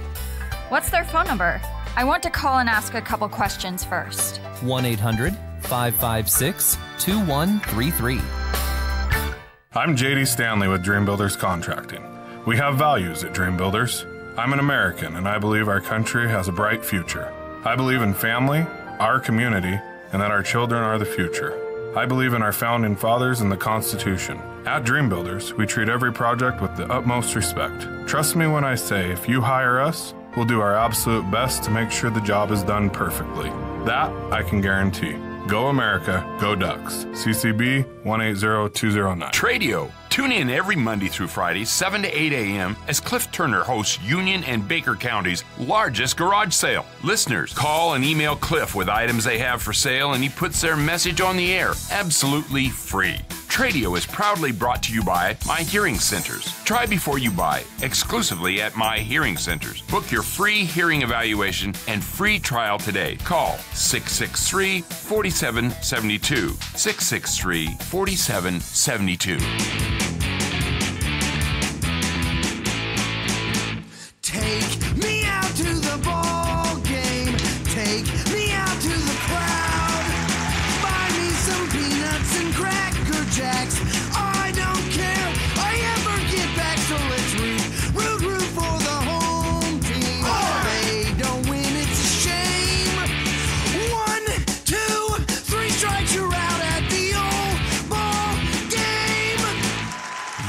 What's their phone number? I want to call and ask a couple questions first. 1-800-556-2133. I'm JD Stanley with Dream Builders Contracting. We have values at Dream Builders. I'm an American, and I believe our country has a bright future. I believe in family, our community, and that our children are the future. I believe in our founding fathers and the Constitution. At Dream Builders, we treat every project with the utmost respect. Trust me when I say, if you hire us, we'll do our absolute best to make sure the job is done perfectly. That I can guarantee. Go America, go Ducks. CCB 180209. Tradio. Tune in every Monday through Friday, 7 to 8 a.m. as Cliff Turner hosts Union and Baker County's largest garage sale. Listeners, call and email Cliff with items they have for sale, and he puts their message on the air absolutely free. Tradio is proudly brought to you by My Hearing Centers. Try before you buy, exclusively at My Hearing Centers. Book your free hearing evaluation and free trial today. Call 663-4772. 663-4772. Take me out to the ball game. Take me out to the crowd. Buy me some peanuts and Cracker Jacks. I don't care. I ever get back, so let's root for the home team. They don't win, it's a shame. 1, 2, 3 strikes, you're out at the old ball game.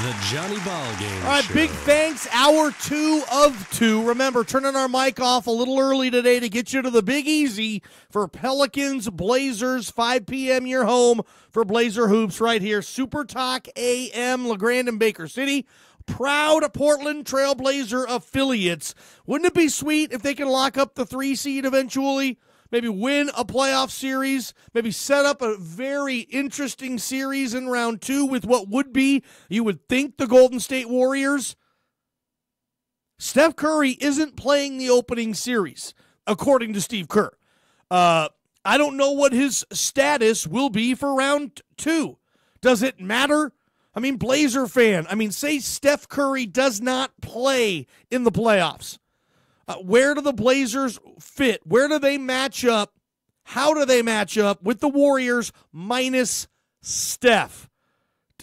The Johnny Ballgame. All right, Show. big thanks. Hour 2 of 2. Remember, turning our mic off a little early today to get you to the Big Easy for Pelicans, Blazers, 5 p.m. your home for Blazer Hoops right here. Super Talk AM, LeGrand and Baker City. Proud Portland Trailblazer affiliates. Wouldn't it be sweet if they can lock up the 3 seed eventually? Maybe win a playoff series, maybe set up a very interesting series in round 2 with what would be, you would think, the Golden State Warriors. Steph Curry isn't playing the opening series, according to Steve Kerr. I don't know what his status will be for round 2. Does it matter? I mean, Blazer fan, say Steph Curry does not play in the playoffs. Where do the Blazers fit? Where do they match up? How do they match up with the Warriors minus Steph?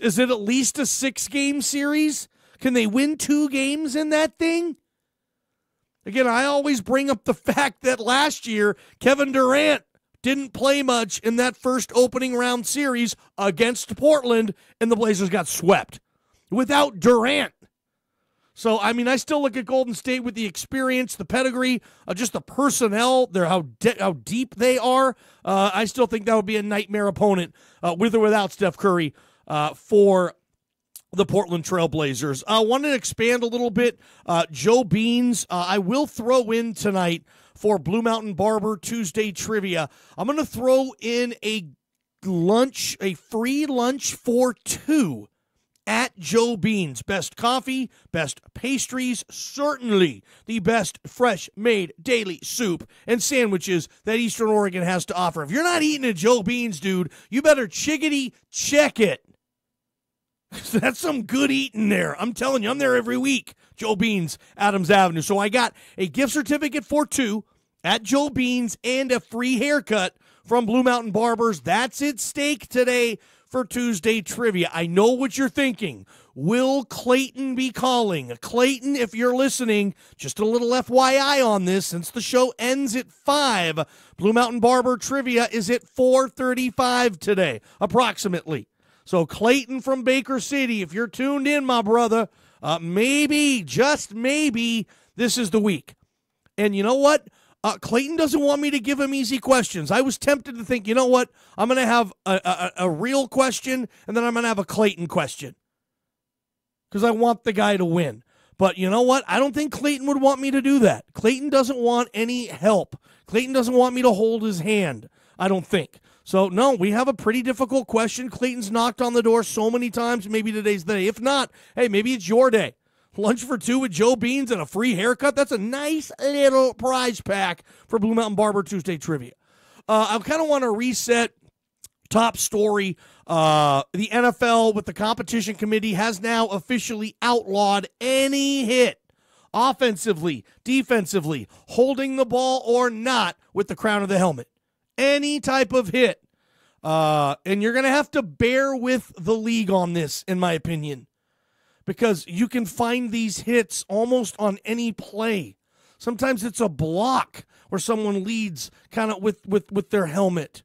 Is it at least a 6-game series? Can they win 2 games in that thing? Again, I always bring up the fact that last year, Kevin Durant didn't play much in that first opening round series against Portland, and the Blazers got swept without Durant. So, I still look at Golden State with the experience, the pedigree, just the personnel, how deep they are. I still think that would be a nightmare opponent with or without Steph Curry for the Portland Trailblazers. I wanted to expand a little bit. Joe Beans, I will throw in tonight for Blue Mountain Barber Tuesday Trivia. I'm going to throw in a free lunch for 2. At Joe Beans. Best coffee, best pastries, certainly the best fresh-made daily soup and sandwiches that Eastern Oregon has to offer. If you're not eating at Joe Beans, dude, you better chickadee check it. That's some good eating there. I'm telling you, I'm there every week. Joe Beans, Adams Avenue. So I got a gift certificate for 2 at Joe Beans and a free haircut from Blue Mountain Barbers. That's at stake today for Tuesday Trivia. I know what you're thinking. Will Clayton be calling? Clayton, if you're listening, just a little FYI on this, since the show ends at 5, Blue Mountain Barber Trivia is at 4:35 today, approximately. So Clayton from Baker City, if you're tuned in, my brother, maybe, just maybe, this is the week. And you know what? Clayton doesn't want me to give him easy questions. I was tempted to think, you know what? I'm going to have a real question, and then I'm going to have a Clayton question because I want the guy to win. But you know what? I don't think Clayton would want me to do that. Clayton doesn't want any help. Clayton doesn't want me to hold his hand, I don't think. So, no, we have a pretty difficult question. Clayton's knocked on the door so many times, maybe today's the day. If not, hey, maybe it's your day. Lunch for 2 with Joe Beans and a free haircut. That's a nice little prize pack for Blue Mountain Barber Tuesday Trivia. I kind of want to reset top story. The NFL with the competition committee has now officially outlawed any hit, offensively, defensively, holding the ball or not, with the crown of the helmet. Any type of hit. And you're going to have to bear with the league on this, in my opinion. Because you can find these hits almost on any play. Sometimes it's a block where someone leads kind of with their helmet.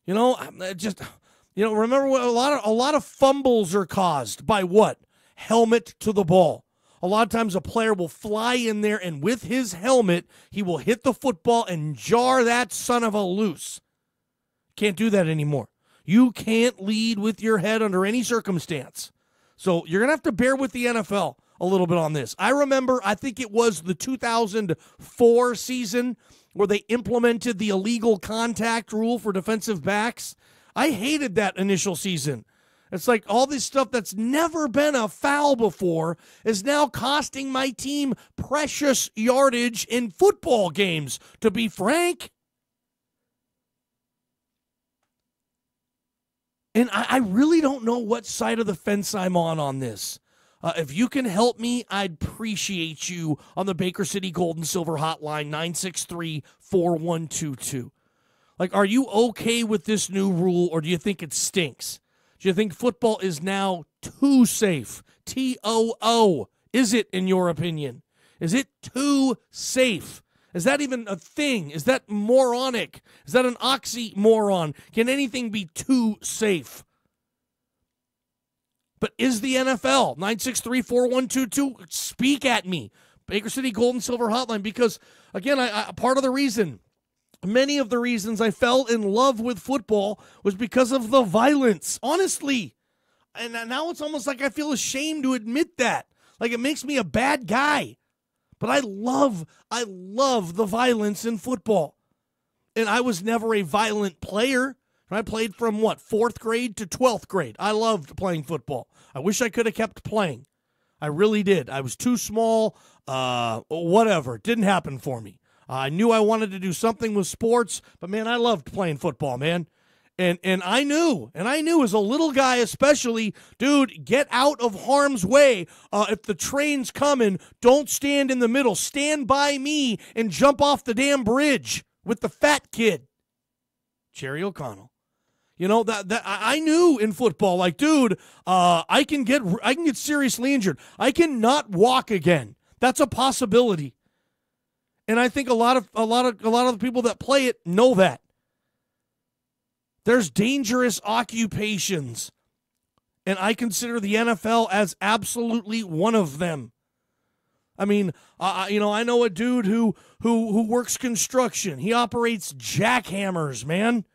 Remember what a lot of fumbles are caused by what? Helmet to the ball. A lot of times a player will fly in there and with his helmet, he will hit the football and jar that son of a loose. Can't do that anymore. You can't lead with your head under any circumstance. So you're going to have to bear with the NFL a little bit on this. I remember, I think it was the 2004 season where they implemented the illegal contact rule for defensive backs. I hated that initial season. It's like all this stuff that's never been a foul before is now costing my team precious yardage in football games, to be frank. And I really don't know what side of the fence I'm on this. If you can help me, I'd appreciate you on the Baker City Gold and Silver Hotline, 963-4122. Like, are you okay with this new rule, or do you think it stinks? Do you think football is now too safe? T-O-O. Is it, in your opinion? Is it too safe? Is that even a thing? Is that moronic? Is that an oxymoron? Can anything be too safe? But is the NFL, 963-4122, speak at me. Baker City Gold and Silver Hotline, because, again, I part of the reason, many of the reasons I fell in love with football was because of the violence, honestly. And now it's almost like I feel ashamed to admit that. Like, it makes me a bad guy. But I love the violence in football. And I was never a violent player. I played from, 4th grade to 12th grade. I loved playing football. I wish I could have kept playing. I really did. I was too small. Whatever. It didn't happen for me. I knew I wanted to do something with sports, but, man, I loved playing football, man. And I knew as a little guy especially, dude, get out of harm's way. If the train's coming, don't stand in the middle. Stand by me and jump off the damn bridge with the fat kid. Jerry O'Connell. You know, that I knew in football, like, dude, I can get seriously injured. I cannot walk again. That's a possibility. And I think a lot of the people that play it know that. There's dangerous occupations, and I consider the NFL as absolutely one of them. I mean, I know a dude who works construction. He operates jackhammers, man.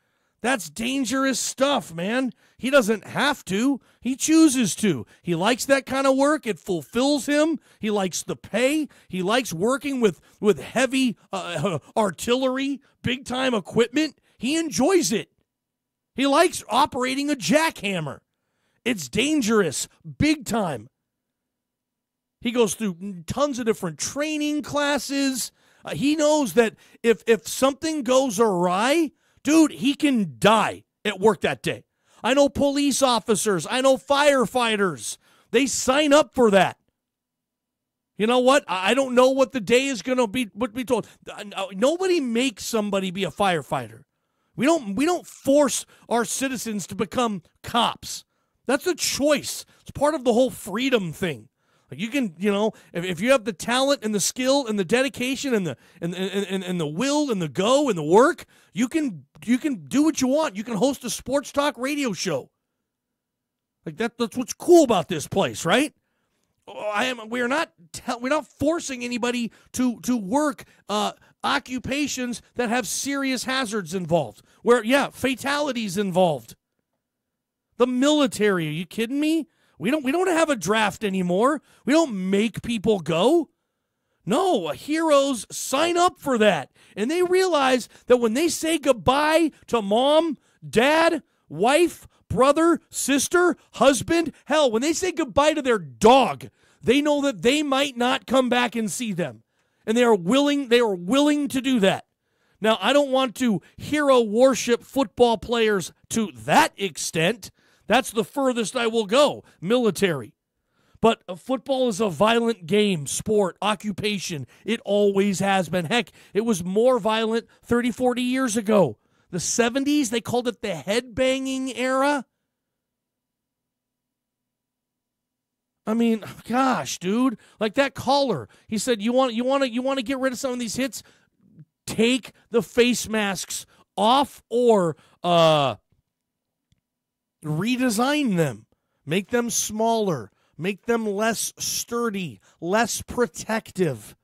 That's dangerous stuff, man. He doesn't have to. He chooses to. He likes that kind of work. It fulfills him. He likes the pay. He likes working with heavy artillery, big-time equipment. He enjoys it. He likes operating a jackhammer. It's dangerous, big time. He goes through tons of different training classes. He knows that if something goes awry, dude, he can die at work that day. I know police officers. I know firefighters. They sign up for that. You know what? I don't know what the day is going to be told. Nobody makes somebody be a firefighter. We don't force our citizens to become cops. That's a choice. It's part of the whole freedom thing. Like, you can, if you have the talent and the skill and the dedication and the will and the go and the work, you can do what you want. You can host a sports talk radio show. Like that's what's cool about this place, right? We're not forcing anybody to work occupations that have serious hazards involved. Where fatalities involved. The military, are you kidding me? We don't have a draft anymore. We don't make people go. No, heroes sign up for that. And they realize that when they say goodbye to mom, dad, wife, brother, sister, husband, hell, when they say goodbye to their dog, they know that they might not come back and see them. And they are willing to do that. Now, I don't want to hero worship football players to that extent. That's the furthest I will go, military. But football is a violent game, sport, occupation. It always has been. Heck, it was more violent 30, 40 years ago. The 70s, they called it the headbanging era. I mean, gosh, dude. Like that caller, he said, you want to get rid of some of these hits? Take the face masks off or redesign them. Make them smaller. Make them less sturdy, less protective.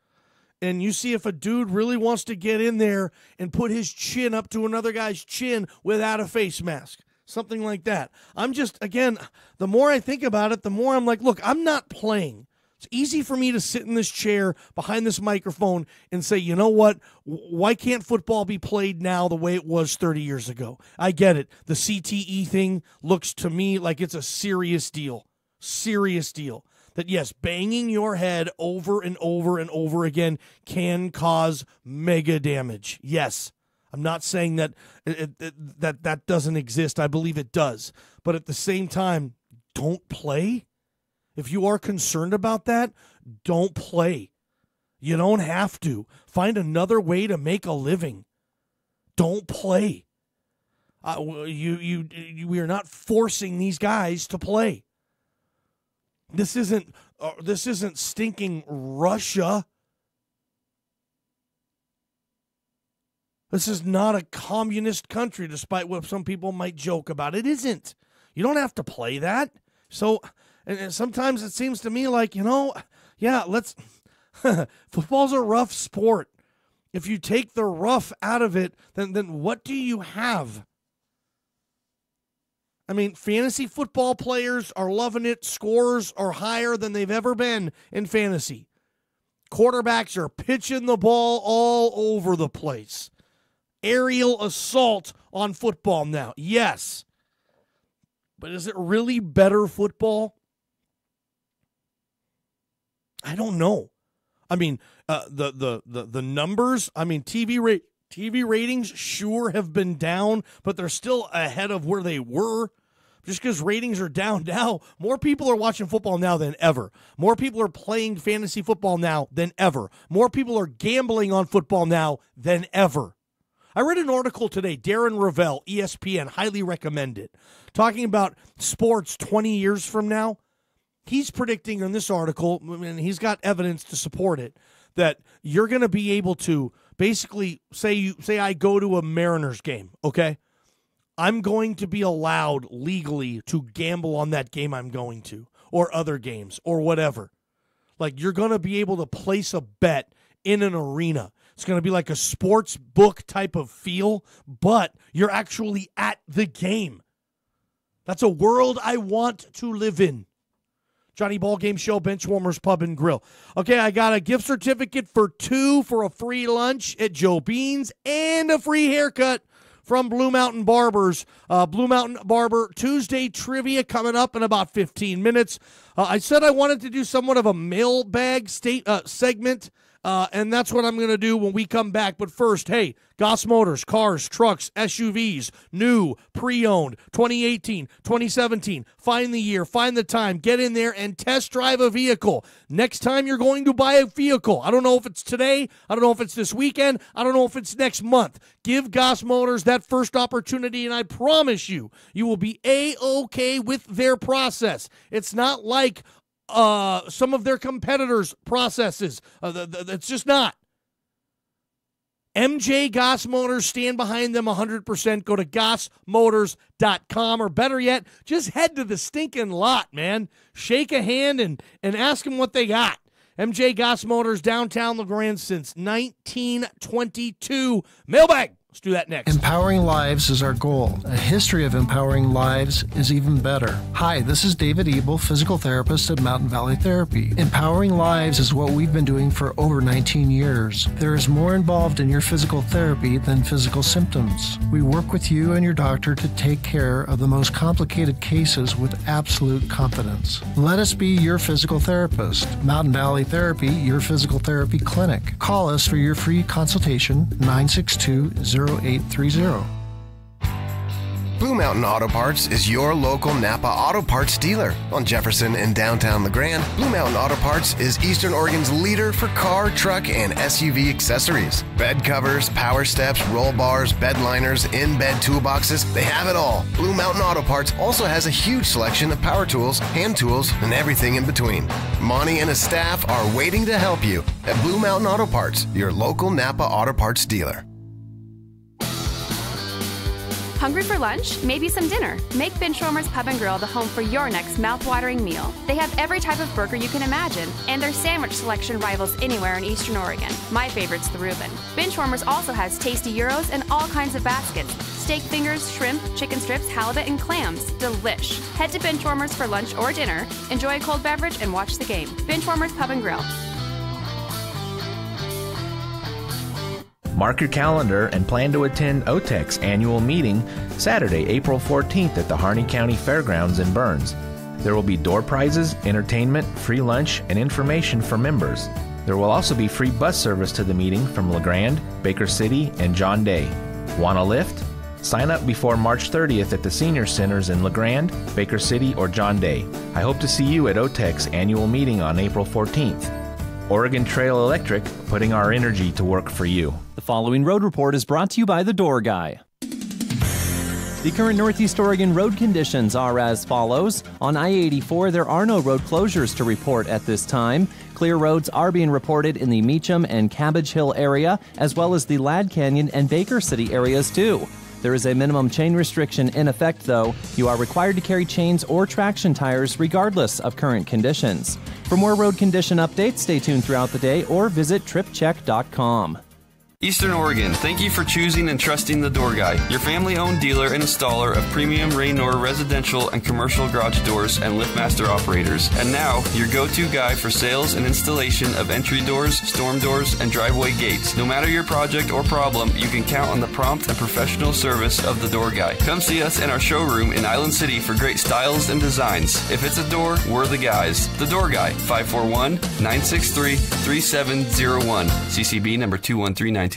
And you see if a dude really wants to get in there and put his chin up to another guy's chin without a face mask. Something like that. I'm just, again, the more I think about it, the more I'm like, look, I'm not playing. It's easy for me to sit in this chair behind this microphone and say, you know what? Why can't football be played now the way it was 30 years ago? I get it. The CTE thing looks to me like it's a serious deal. Serious deal. That, yes, banging your head over and over and over again can cause mega damage. Yes. I'm not saying that that doesn't exist. I believe it does. But at the same time, don't play. If you are concerned about that, don't play. You don't have to. Find another way to make a living. Don't play. We are not forcing these guys to play. This isn't stinking Russia. This is not a communist country, despite what some people might joke about. It isn't. You don't have to play that. So, and sometimes it seems to me like, let's. Football's a rough sport. If you take the rough out of it, then what do you have? I mean, fantasy football players are loving it. Scores are higher than they've ever been in fantasy. Quarterbacks are pitching the ball all over the place. Aerial assault on football now. Yes. But is it really better football? I don't know. I mean, the numbers, I mean, TV ratings sure have been down, but they're still ahead of where they were. Just because ratings are down now, more people are watching football now than ever. More people are playing fantasy football now than ever. More people are gambling on football now than ever. I read an article today, Darren Ravel, ESPN, highly recommend it, talking about sports 20 years from now. He's predicting in this article, and he's got evidence to support it, that you're going to be able to basically say I go to a Mariners game, okay? I'm going to be allowed legally to gamble on that game I'm going to, or other games, or whatever. Like, you're going to be able to place a bet in an arena. It's going to be like a sports book type of feel, but you're actually at the game. That's a world I want to live in. Johnny Ballgame Show, Benchwarmers Pub and Grill. Okay, I got a gift certificate for 2 for a free lunch at Joe Bean's and a free haircut from Blue Mountain Barbers. Blue Mountain Barber Tuesday trivia coming up in about 15 minutes. I said I wanted to do somewhat of a mailbag segment, and that's what I'm going to do when we come back. But first, hey, Goss Motors, cars, trucks, SUVs, new, pre-owned, 2018, 2017. Find the year, find the time, get in there and test drive a vehicle. Next time you're going to buy a vehicle, I don't know if it's today, I don't know if it's this weekend, I don't know if it's next month. Give Goss Motors that first opportunity, and I promise you, you will be A-OK with their process. It's not like some of their competitors' processes. It's just not. MJ Goss Motors, stand behind them 100%. Go to gossmotors.com, or better yet, just head to the stinking lot, man. Shake a hand and ask them what they got. MJ Goss Motors, downtown LeGrand since 1922. Mailbag. Let's do that next. Empowering lives is our goal. A history of empowering lives is even better. Hi, this is David Ebel, physical therapist at Mountain Valley Therapy. Empowering lives is what we've been doing for over 19 years. There is more involved in your physical therapy than physical symptoms. We work with you and your doctor to take care of the most complicated cases with absolute confidence. Let us be your physical therapist. Mountain Valley Therapy, your physical therapy clinic. Call us for your free consultation, 962-0830. Blue Mountain Auto Parts is your local Napa Auto Parts dealer. On Jefferson and downtown LeGrand, Blue Mountain Auto Parts is Eastern Oregon's leader for car, truck, and SUV accessories. Bed covers, power steps, roll bars, bed liners, in-bed toolboxes, they have it all. Blue Mountain Auto Parts also has a huge selection of power tools, hand tools, and everything in between. Monty and his staff are waiting to help you at Blue Mountain Auto Parts, your local Napa Auto Parts dealer. Hungry for lunch? Maybe some dinner? Make Benchwarmers Pub and Grill the home for your next mouth-watering meal. They have every type of burger you can imagine, and their sandwich selection rivals anywhere in Eastern Oregon. My favorite's the Reuben. Benchwarmers also has tasty gyros and all kinds of baskets. Steak fingers, shrimp, chicken strips, halibut, and clams. Delish. Head to Benchwarmers for lunch or dinner, enjoy a cold beverage, and watch the game. Benchwarmers Pub and Grill. Mark your calendar and plan to attend OTEC's annual meeting Saturday, April 14th at the Harney County Fairgrounds in Burns. There will be door prizes, entertainment, free lunch, and information for members. There will also be free bus service to the meeting from LeGrand, Baker City, and John Day. Want a lift? Sign up before March 30th at the Senior Centers in LeGrand, Baker City, or John Day. I hope to see you at OTEC's annual meeting on April 14th. Oregon Trail Electric, putting our energy to work for you. The following road report is brought to you by The Door Guy. The current Northeast Oregon road conditions are as follows. On I-84, there are no road closures to report at this time. Clear roads are being reported in the Meacham and Cabbage Hill area, as well as the Ladd Canyon and Baker City areas too. There is a minimum chain restriction in effect, though. You are required to carry chains or traction tires regardless of current conditions. For more road condition updates, stay tuned throughout the day or visit tripcheck.com. Eastern Oregon, thank you for choosing and trusting The Door Guy, your family-owned dealer and installer of premium Raynor residential and commercial garage doors and LiftMaster operators. And now, your go-to guy for sales and installation of entry doors, storm doors, and driveway gates. No matter your project or problem, you can count on the prompt and professional service of The Door Guy. Come see us in our showroom in Island City for great styles and designs. If it's a door, we're the guys. The Door Guy, 541-963-3701. CCB number 213926.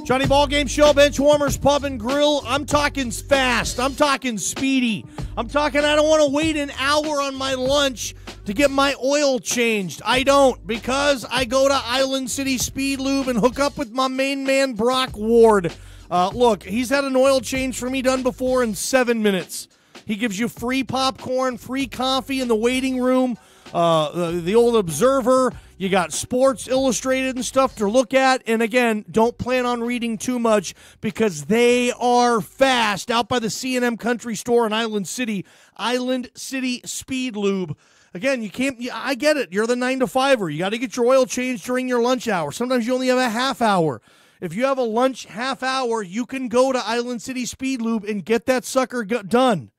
Johnny Ballgame Show, Benchwarmers Pub and Grill. I'm talking fast. I'm talking speedy. I'm talking I don't want to wait an hour on my lunch to get my oil changed. I don't, because I go to Island City Speed Lube and hook up with my main man, Brock Ward. Look, he's had an oil change for me done before in 7 minutes. He gives you free popcorn, free coffee in the waiting room, the old Observer. You got Sports Illustrated and stuff to look at. And again, don't plan on reading too much because they are fast. Out by the C&M Country Store in Island City Speed Lube. Again, you can't, I get it. You're the 9-to-5er. You got to get your oil changed during your lunch hour. Sometimes you only have a half hour. If you have a lunch half hour, you can go to Island City Speed Lube and get that sucker done.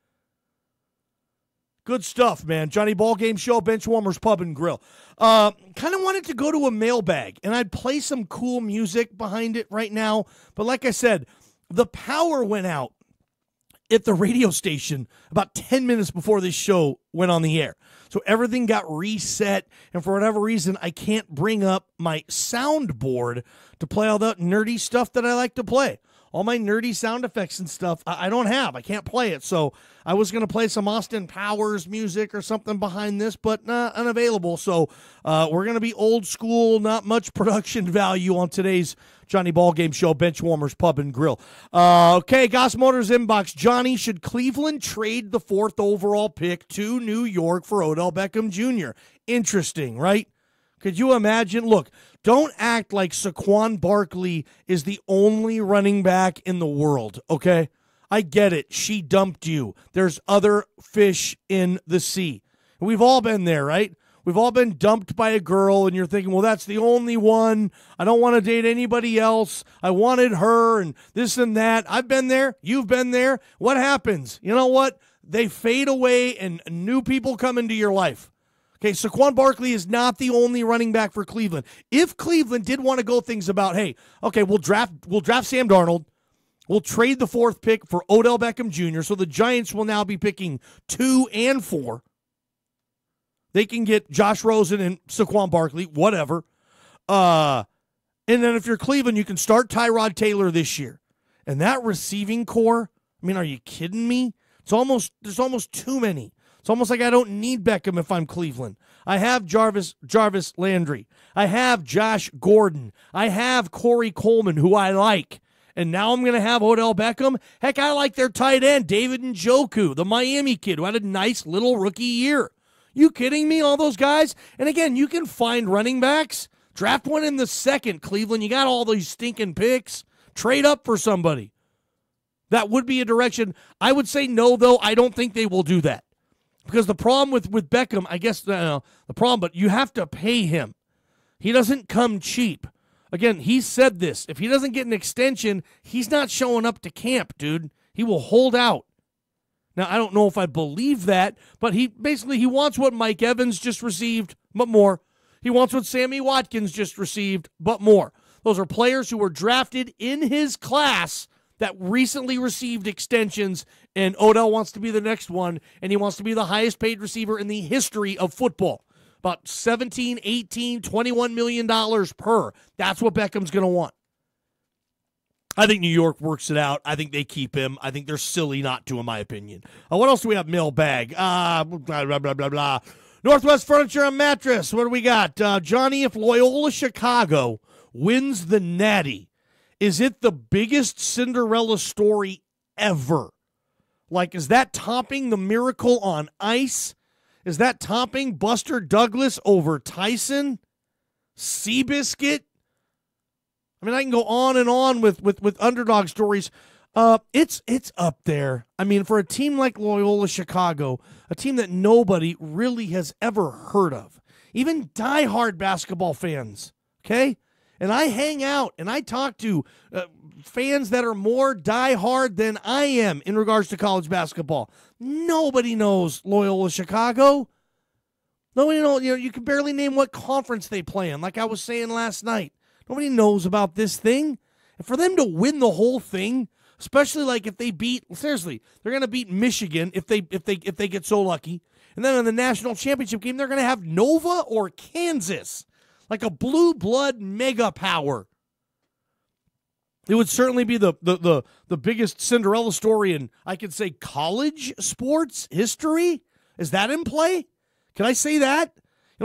Good stuff, man. Johnny Ballgame Show, Benchwarmers Pub and Grill. Kind of wanted to go to a mailbag, and I'd play some cool music behind it right now. But like I said, the power went out at the radio station about 10 minutes before this show went on the air. So everything got reset, and for whatever reason, I can't bring up my soundboard to play all that nerdy stuff that I like to play. All my nerdy sound effects and stuff, I don't have. I can't play it. So I was going to play some Austin Powers music or something behind this, but unavailable. So we're going to be old school, not much production value on today's Johnny Ballgame Show, Benchwarmers Pub and Grill. Okay, Goss Motors inbox. Johnny, should Cleveland trade the 4th overall pick to New York for Odell Beckham Jr.? Interesting, right? Could you imagine? Look, don't act like Saquon Barkley is the only running back in the world, okay? I get it. She dumped you. There's other fish in the sea. We've all been there, right? We've all been dumped by a girl, and you're thinking, well, that's the only one. I don't want to date anybody else. I wanted her and this and that. I've been there. You've been there. What happens? You know what? They fade away, and new people come into your life. Okay, Saquon Barkley is not the only running back for Cleveland. If Cleveland did want to go things about, hey, okay, we'll draft Sam Darnold. We'll trade the 4th pick for Odell Beckham Jr., so the Giants will now be picking 2 and 4. They can get Josh Rosen and Saquon Barkley, whatever. And then if you're Cleveland, you can start Tyrod Taylor this year. And that receiving core, I mean, are you kidding me? There's almost too many. It's almost like I don't need Beckham if I'm Cleveland. I have Jarvis Landry. I have Josh Gordon. I have Corey Coleman, who I like. And now I'm going to have Odell Beckham. Heck, I like their tight end, David Njoku, the Miami kid who had a nice little rookie year. You kidding me, all those guys? And again, you can find running backs. Draft one in the second, Cleveland. You got all these stinking picks. Trade up for somebody. That would be a direction. I would say no, though. I don't think they will do that. Because the problem with Beckham, I guess, the problem, but you have to pay him. He doesn't come cheap. Again, he said this. If he doesn't get an extension, he's not showing up to camp, dude. He will hold out. Now, I don't know if I believe that, but he wants what Mike Evans just received, but more. He wants what Sammy Watkins just received, but more. Those are players who were drafted in his class that recently received extensions, and Odell wants to be the next one, and he wants to be the highest paid receiver in the history of football. About $17, $18, $21 million per. That's what Beckham's going to want. I think New York works it out. I think they keep him. I think they're silly not to, in my opinion. What else do we have? Mailbag. Blah, blah, blah, blah, blah. Northwest Furniture and Mattress. What do we got? Johnny, if Loyola Chicago wins the Natty, is it the biggest Cinderella story ever? Like, is that topping the Miracle on Ice? Is that topping Buster Douglas over Tyson? Seabiscuit? I mean, I can go on and on with underdog stories. It's up there. I mean, for a team like Loyola Chicago, a team that nobody really has ever heard of, even diehard basketball fans, okay? And I hang out and I talk to fans that are more diehard than I am in regards to college basketball. Nobody knows Loyola Chicago. Nobody knows. You can barely name what conference they play in, like I was saying last night. Nobody knows about this thing. And for them to win the whole thing, especially like if they beat, seriously, they're going to beat Michigan if they get so lucky. And then in the national championship game, they're going to have Nova or Kansas, like a blue blood mega power. It would certainly be the biggest Cinderella story in, I could say, college sports history. Is that in play? Can I say that?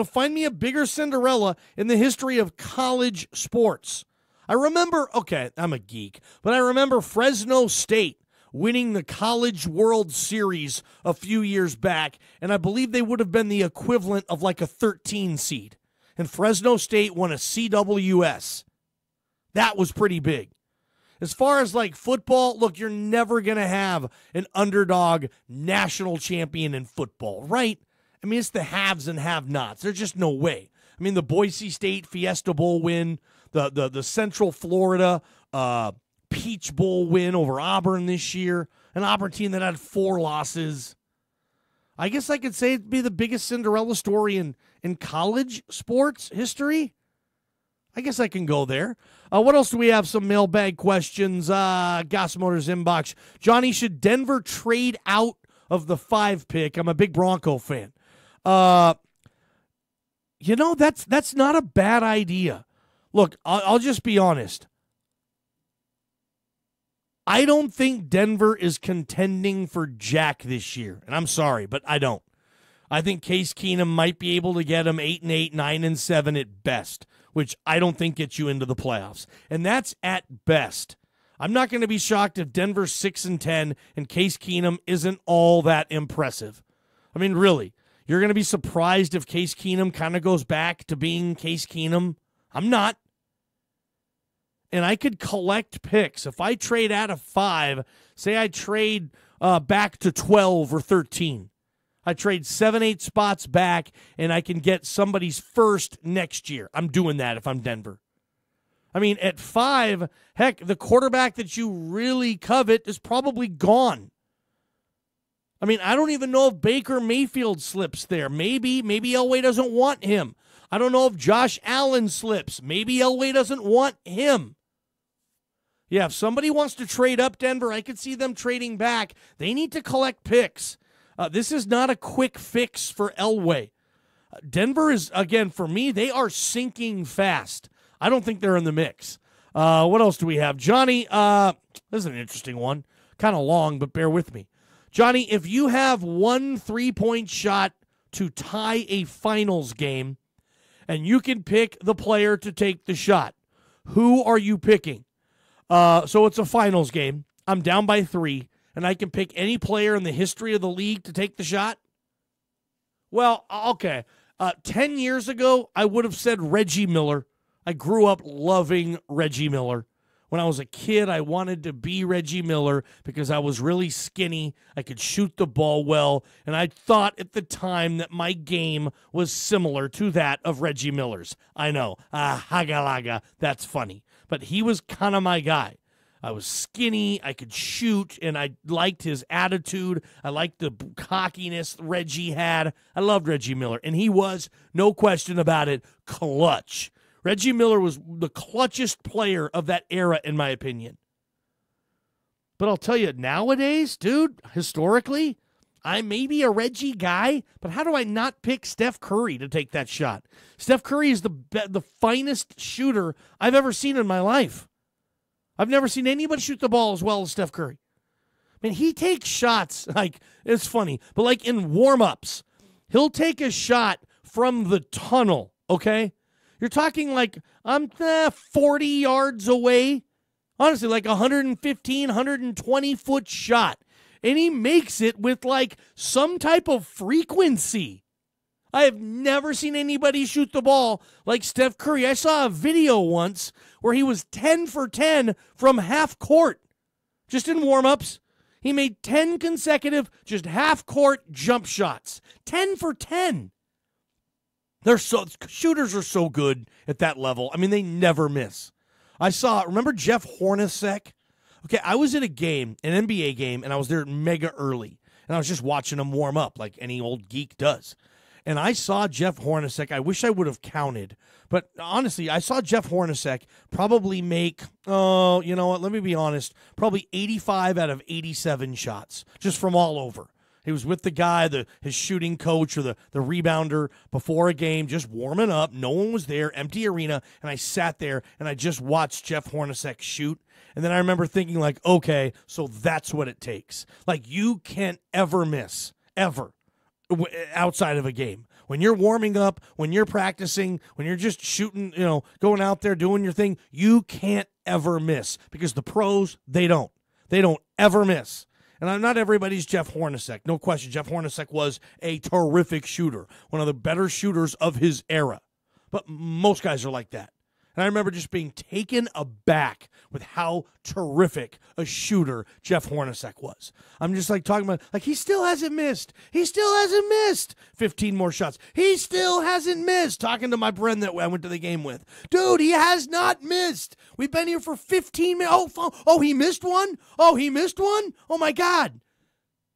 Find me a bigger Cinderella in the history of college sports. I remember, okay, I'm a geek, but I remember Fresno State winning the College World Series a few years back, and I believe they would have been the equivalent of like a 13 seed. And Fresno State won a CWS. That was pretty big. As far as like football, look, you're never going to have an underdog national champion in football, right? I mean, it's the haves and have-nots. There's just no way. I mean, the Boise State Fiesta Bowl win, the Central Florida Peach Bowl win over Auburn this year, an Auburn team that had 4 losses. I guess I could say it'd be the biggest Cinderella story in college sports history. I guess I can go there. What else do we have? Some mailbag questions. Gas Motors inbox. Johnny, should Denver trade out of the 5 pick? I'm a big Bronco fan. That's not a bad idea. Look, I'll just be honest. I don't think Denver is contending for Jack this year. And I'm sorry, but I don't. I think Case Keenum might be able to get him 8-8, 9-7 at best, which I don't think gets you into the playoffs. And that's at best. I'm not going to be shocked if Denver's 6-10 and Case Keenum isn't all that impressive. I mean, really, you're going to be surprised if Case Keenum kind of goes back to being Case Keenum? I'm not. And I could collect picks. If I trade out of 5, say I trade back to 12 or 13. I trade 7-8 spots back, and I can get somebody's first next year. I'm doing that if I'm Denver. I mean, at 5, heck, the quarterback that you really covet is probably gone. I mean, I don't even know if Baker Mayfield slips there. Maybe Elway doesn't want him. I don't know if Josh Allen slips. Maybe Elway doesn't want him. Yeah, if somebody wants to trade up Denver, I could see them trading back. They need to collect picks. This is not a quick fix for Elway. Denver is, again, for me, they are sinking fast. I don't think they're in the mix. What else do we have? Johnny, this is an interesting one. Kind of long, but bear with me. Johnny, if you have one 3-point shot to tie a finals game and you can pick the player to take the shot, who are you picking? So it's a finals game. I'm down by 3, and I can pick any player in the history of the league to take the shot? Well, okay. 10 years ago, I would have said Reggie Miller. I grew up loving Reggie Miller. When I was a kid, I wanted to be Reggie Miller because I was really skinny. I could shoot the ball well, and I thought at the time that my game was similar to that of Reggie Miller's. I know, hagalaga, that's funny. But he was kind of my guy. I was skinny, I could shoot, and I liked his attitude. I liked the cockiness Reggie had. I loved Reggie Miller, and he was, no question about it, clutch. Reggie Miller was the clutchest player of that era, in my opinion. But I'll tell you, nowadays, dude, historically, I may be a Reggie guy, but how do I not pick Steph Curry to take that shot? Steph Curry is the finest shooter I've ever seen in my life. I've never seen anybody shoot the ball as well as Steph Curry. I mean, he takes shots, like, it's funny, but like in warm-ups, he'll take a shot from the tunnel, okay? You're talking like, I'm 40 yards away. Honestly, like 115, 120-foot shot. And he makes it with like some type of frequency. I have never seen anybody shoot the ball like Steph Curry. I saw a video once where he was 10 for 10 from half court, just in warm-ups. He made 10 consecutive, just half-court jump shots. 10 for 10. Shooters are so good at that level. I mean, they never miss. Remember Jeff Hornacek? Okay, I was at a game, an NBA game, and I was there mega early. And I was just watching him warm up like any old geek does. And I saw Jeff Hornacek. I wish I would have counted. But honestly, I saw Jeff Hornacek probably make, you know what, let me be honest, probably 85 out of 87 shots just from all over. He was with the guy, his shooting coach or the rebounder before a game, just warming up. No one was there, empty arena, and I sat there and I just watched Jeff Hornacek shoot. And then I remember thinking like, okay, so that's what it takes. Like you can't ever miss, ever, outside of a game. When you're warming up, when you're practicing, when you're just shooting, you know, going out there doing your thing, you can't ever miss because the pros, they don't. They don't ever miss. And not everybody's Jeff Hornacek. No question, Jeff Hornacek was a terrific shooter, one of the better shooters of his era. But most guys are like that. And I remember just being taken aback with how terrific a shooter Jeff Hornacek was. I'm just like talking about, like, he still hasn't missed. He still hasn't missed 15 more shots. He still hasn't missed. Talking to my friend that I went to the game with. Dude, he has not missed. We've been here for 15 minutes. Oh, he missed one? Oh, he missed one? Oh, my God.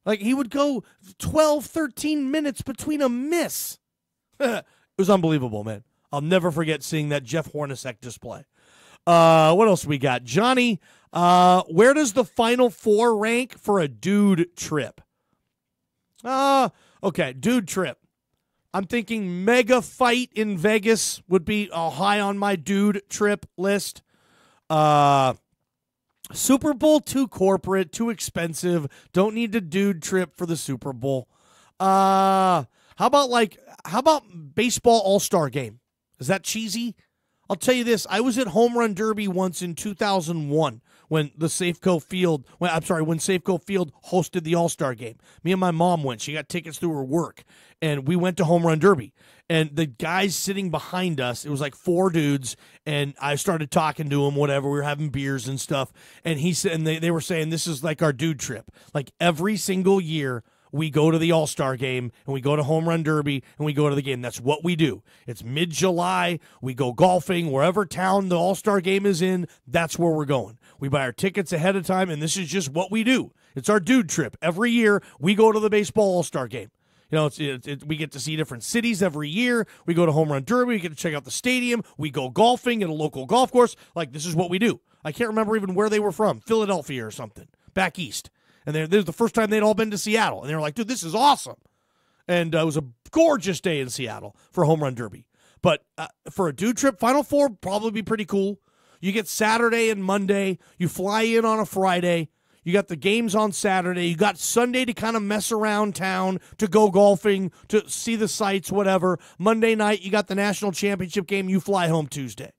Like, he would go 12, 13 minutes between a miss. It was unbelievable, man. I'll never forget seeing that Jeff Hornacek display. What else we got? Johnny, where does the Final Four rank for a dude trip? Okay, dude trip. I'm thinking mega fight in Vegas would be high on my dude trip list. Super Bowl, too corporate, too expensive. Don't need a dude trip for the Super Bowl. How about baseball All-Star game? Is that cheesy? I'll tell you this. I was at Home Run Derby once in 2001 when Safeco Field hosted the All-Star game. Me and my mom went. She got tickets through her work, and we went to Home Run Derby. And the guys sitting behind us, it was like 4 dudes, and I started talking to them, whatever. We were having beers and stuff. And he said, and they were saying, this is like our dude trip. Like every single year, we go to the All-Star game, and we go to Home Run Derby, and we go to the game. That's what we do. It's mid-July. We go golfing. Wherever town the All-Star game is in, that's where we're going. We buy our tickets ahead of time, and this is just what we do. It's our dude trip. Every year, we go to the baseball All-Star game. You know, we get to see different cities every year. We go to Home Run Derby. We get to check out the stadium. We go golfing at a local golf course. Like, this is what we do. I can't remember even where they were from. Philadelphia or something. Back east. And this was the first time they'd all been to Seattle. And they were like, dude, this is awesome. And it was a gorgeous day in Seattle for Home Run Derby. But for a dude trip, Final Four probably be pretty cool. You get Saturday and Monday. You fly in on a Friday. You got the games on Saturday. You got Sunday to kind of mess around town, to go golfing, to see the sights, whatever. Monday night, you got the national championship game. You fly home Tuesday.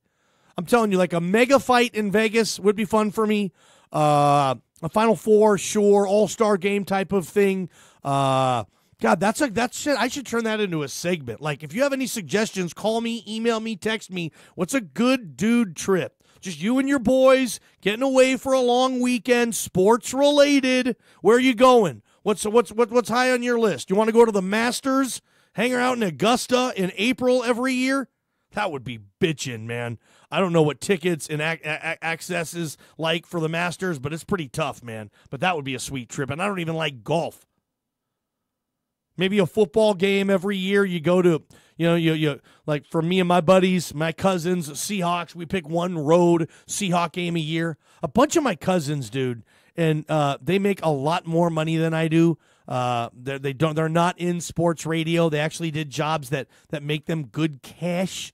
I'm telling you, like a mega fight in Vegas would be fun for me. A Final Four, sure, all-star game type of thing. God, that's shit. I should turn that into a segment. Like, if you have any suggestions, call me, email me, text me. What's a good dude trip? Just you and your boys getting away for a long weekend, sports related. Where are you going? What's high on your list? You want to go to the Masters, hang out in Augusta in April every year? That would be bitchin', man. I don't know what tickets and access is like for the Masters, but it's pretty tough, man. But that would be a sweet trip, and I don't even like golf. Maybe a football game every year. You go to, you like for me and my buddies, my cousins, Seahawks. We pick one road Seahawk game a year. A bunch of my cousins, dude, and they make a lot more money than I do. They're not in sports radio. They actually did jobs that make them good cash.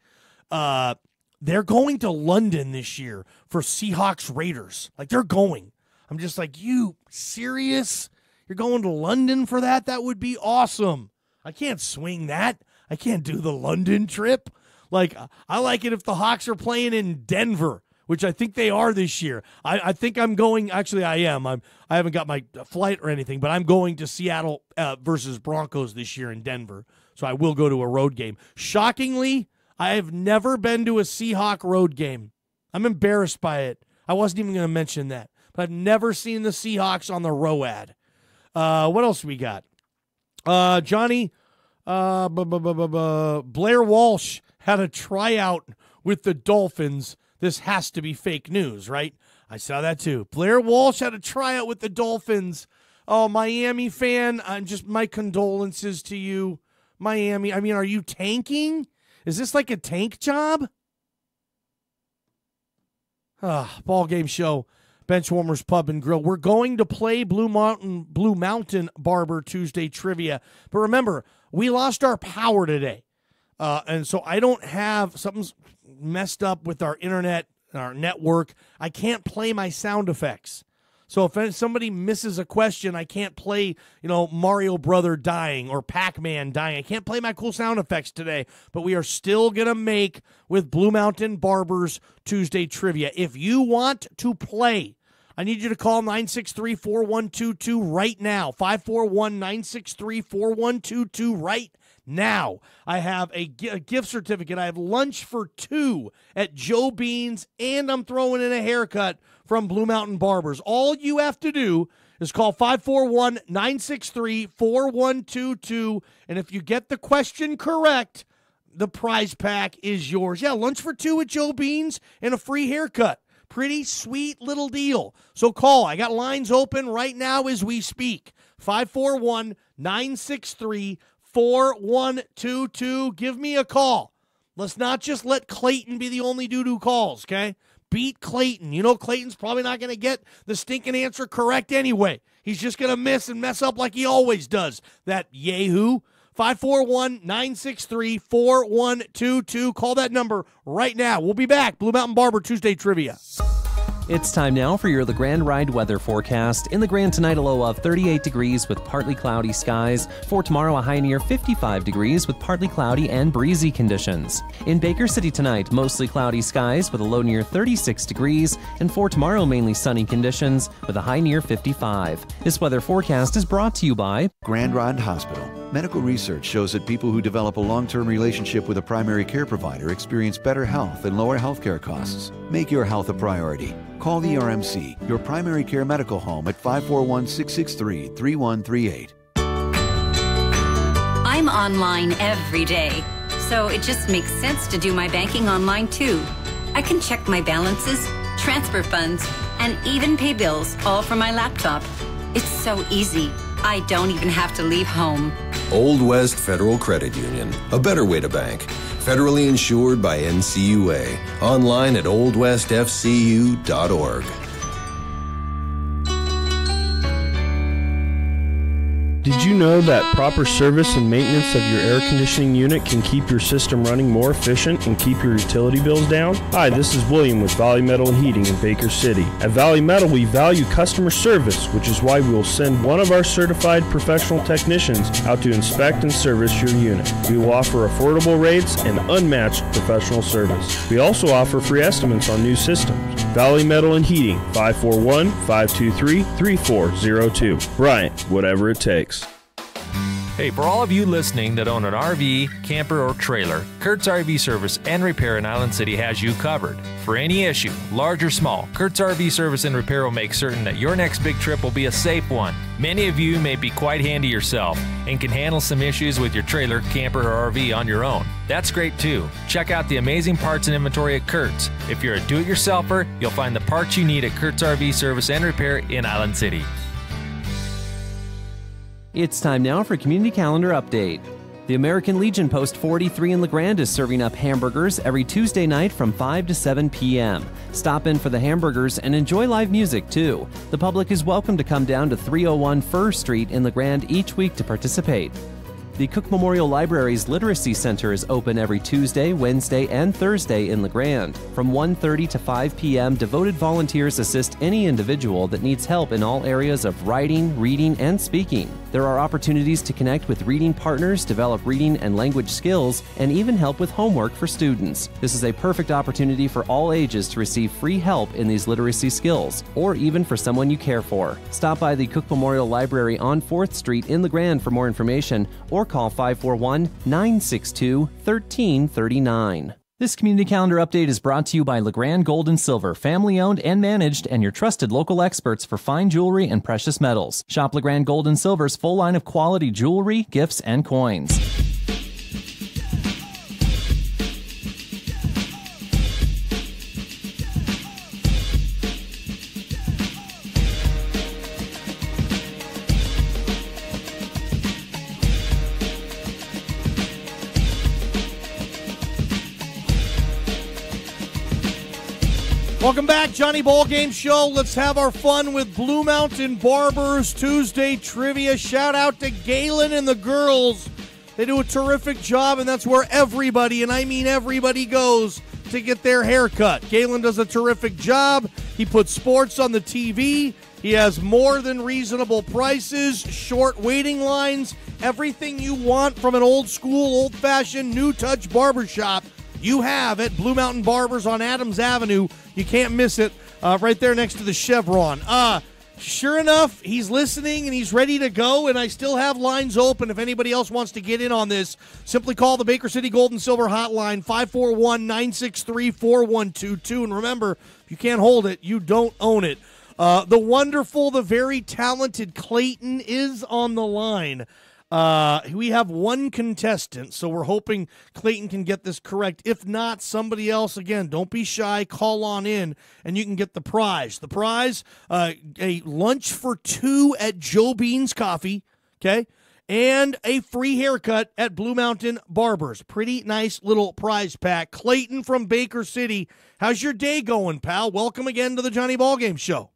They're going to London this year for Seahawks Raiders. Like, they're going. I'm just like, you serious? You're going to London for that? That would be awesome. I can't swing that. I can't do the London trip. Like, I like it if the Hawks are playing in Denver, which I think they are this year. I think I'm going. Actually, I am. I haven't got my flight or anything, but I'm going to Seattle versus Broncos this year in Denver. So I will go to a road game. Shockingly, I have never been to a Seahawk road game. I'm embarrassed by it. I wasn't even going to mention that. But I've never seen the Seahawks on the ROAD. What else we got? Johnny, Blair Walsh had a tryout with the Dolphins. This has to be fake news, right? I saw that too. Blair Walsh had a tryout with the Dolphins. Oh, Miami fan, just my condolences to you. Miami, I mean, are you tanking? Is this like a tank job? Ball game show. Benchwarmers Pub and Grill. We're going to play Blue Mountain Barber Tuesday trivia. But remember, we lost our power today. And so I don't have, something's messed up with our internet, our network. I can't play my sound effects. So if somebody misses a question, I can't play, Mario Brother dying or Pac-Man dying. I can't play my cool sound effects today, but we are still going to make with Blue Mountain Barbers Tuesday trivia. If you want to play, I need you to call 963-4122 right now. 541-963-4122 right now. I have a gift certificate. I have lunch for two at Joe Bean's, and I'm throwing in a haircut from Blue Mountain Barbers. All you have to do is call 541-963-4122, and if you get the question correct, the prize pack is yours. Yeah, lunch for two at Joe Bean's and a free haircut. Pretty sweet little deal. So call. I got lines open right now as we speak. 541-963-4122. Give me a call. Let's not just let Clayton be the only dude who calls, okay? Beat Clayton. Clayton's probably not going to get the stinking answer correct anyway. He's just going to miss and mess up like he always does. That yahoo. 541-963-4122. Call that number right now. We'll be back. Blue Mountain Barber Tuesday Trivia. It's time now for your The Grand Ride weather forecast. In the Grand tonight, a low of 38 degrees with partly cloudy skies. For tomorrow, a high near 55 degrees with partly cloudy and breezy conditions. In Baker City tonight, mostly cloudy skies with a low near 36 degrees. And for tomorrow, mainly sunny conditions with a high near 55. This weather forecast is brought to you by Grand Ride Hospital. Medical research shows that people who develop a long-term relationship with a primary care provider experience better health and lower healthcare costs. Make your health a priority. Call the RMC, your primary care medical home, at 541-663-3138. I'm online every day, so it just makes sense to do my banking online too. I can check my balances, transfer funds, and even pay bills all from my laptop. It's so easy. I don't even have to leave home. Old West Federal Credit Union, a better way to bank. Federally insured by NCUA. Online at oldwestfcu.org. Did you know that proper service and maintenance of your air conditioning unit can keep your system running more efficient and keep your utility bills down? Hi, this is William with Valley Metal and Heating in Baker City. At Valley Metal, we value customer service, which is why we will send one of our certified professional technicians out to inspect and service your unit. We will offer affordable rates and unmatched professional service. We also offer free estimates on new systems. Valley Metal and Heating, 541-523-3402. Bryant, whatever it takes. Hey, for all of you listening that own an RV, camper, or trailer, Kurt's RV Service and Repair in Island City has you covered. For any issue, large or small, Kurt's RV Service and Repair will make certain that your next big trip will be a safe one. Many of you may be quite handy yourself and can handle some issues with your trailer, camper, or RV on your own. That's great too. Check out the amazing parts and inventory at Kurt's. If you're a do-it-yourselfer, you'll find the parts you need at Kurt's RV Service and Repair in Island City. It's time now for Community Calendar Update. The American Legion Post 43 in LeGrand is serving up hamburgers every Tuesday night from 5 to 7 p.m. Stop in for the hamburgers and enjoy live music, too. The public is welcome to come down to 301 Fur Street in LeGrand each week to participate. The Cook Memorial Library's Literacy Center is open every Tuesday, Wednesday, and Thursday in LeGrand. From 1:30 to 5 p.m., devoted volunteers assist any individual that needs help in all areas of writing, reading, and speaking. There are opportunities to connect with reading partners, develop reading and language skills, and even help with homework for students. This is a perfect opportunity for all ages to receive free help in these literacy skills, or even for someone you care for. Stop by the Cook Memorial Library on 4th Street in LeGrand for more information, or call 541-962-1339. This community calendar update is brought to you by LeGrand Gold and Silver, family owned and managed, and your trusted local experts for fine jewelry and precious metals. Shop LeGrand Gold and Silver's full line of quality jewelry, gifts, and coins. Welcome back, Johnny Ballgame Show. Let's have our fun with Blue Mountain Barbers Tuesday trivia. Shout out to Galen and the girls. They do a terrific job, and that's where everybody, and I mean everybody, goes to get their hair cut. Galen does a terrific job. He puts sports on the TV. He has more than reasonable prices, short waiting lines, everything you want from an old school, old-fashioned, new-touch barbershop. You have at Blue Mountain Barbers on Adams Avenue. You can't miss it, right there next to the Chevron. Sure enough, he's listening and he's ready to go, and I still have lines open. If anybody else wants to get in on this, simply call the Baker City Gold and Silver hotline, 541-963-4122. And remember, if you can't hold it, you don't own it. The wonderful, the very talented Clayton is on the line. We have one contestant, so we're hoping Clayton can get this correct. If not, somebody else, again, don't be shy. Call on in, and you can get the prize. The prize, a lunch for two at Joe Bean's Coffee, okay, and a free haircut at Blue Mountain Barbers. Pretty nice little prize pack. Clayton from Baker City, how's your day going, pal? Welcome again to the Johnny Ballgame Show.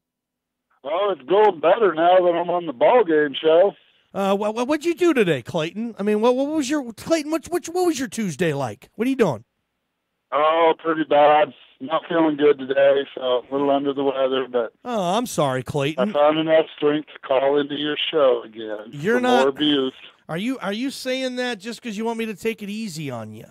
Oh, it's going better now that I'm on the Ballgame Show. What'd you do today, Clayton? I mean, what was your Clayton? What was your Tuesday like? What are you doing? Oh, pretty bad. Not feeling good today, so a little under the weather. But I'm sorry, Clayton. I found enough strength to call into your show again. You're not more abuse. Are you saying that just because you want me to take it easy on you?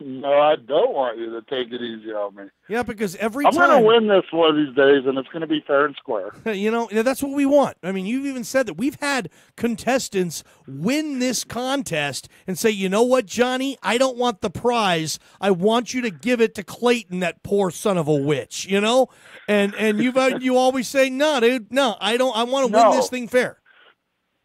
No, I don't want you to take it easy on me. Yeah, because I'm going to win this one of these days, and it's going to be fair and square. You know, that's what we want. I mean, you've even said that we've had contestants win this contest and say, you know what, Johnny, I don't want the prize. I want you to give it to Clayton, that poor son of a witch, you know? And you always say, no, dude, no, I don't. I want to win this thing fair.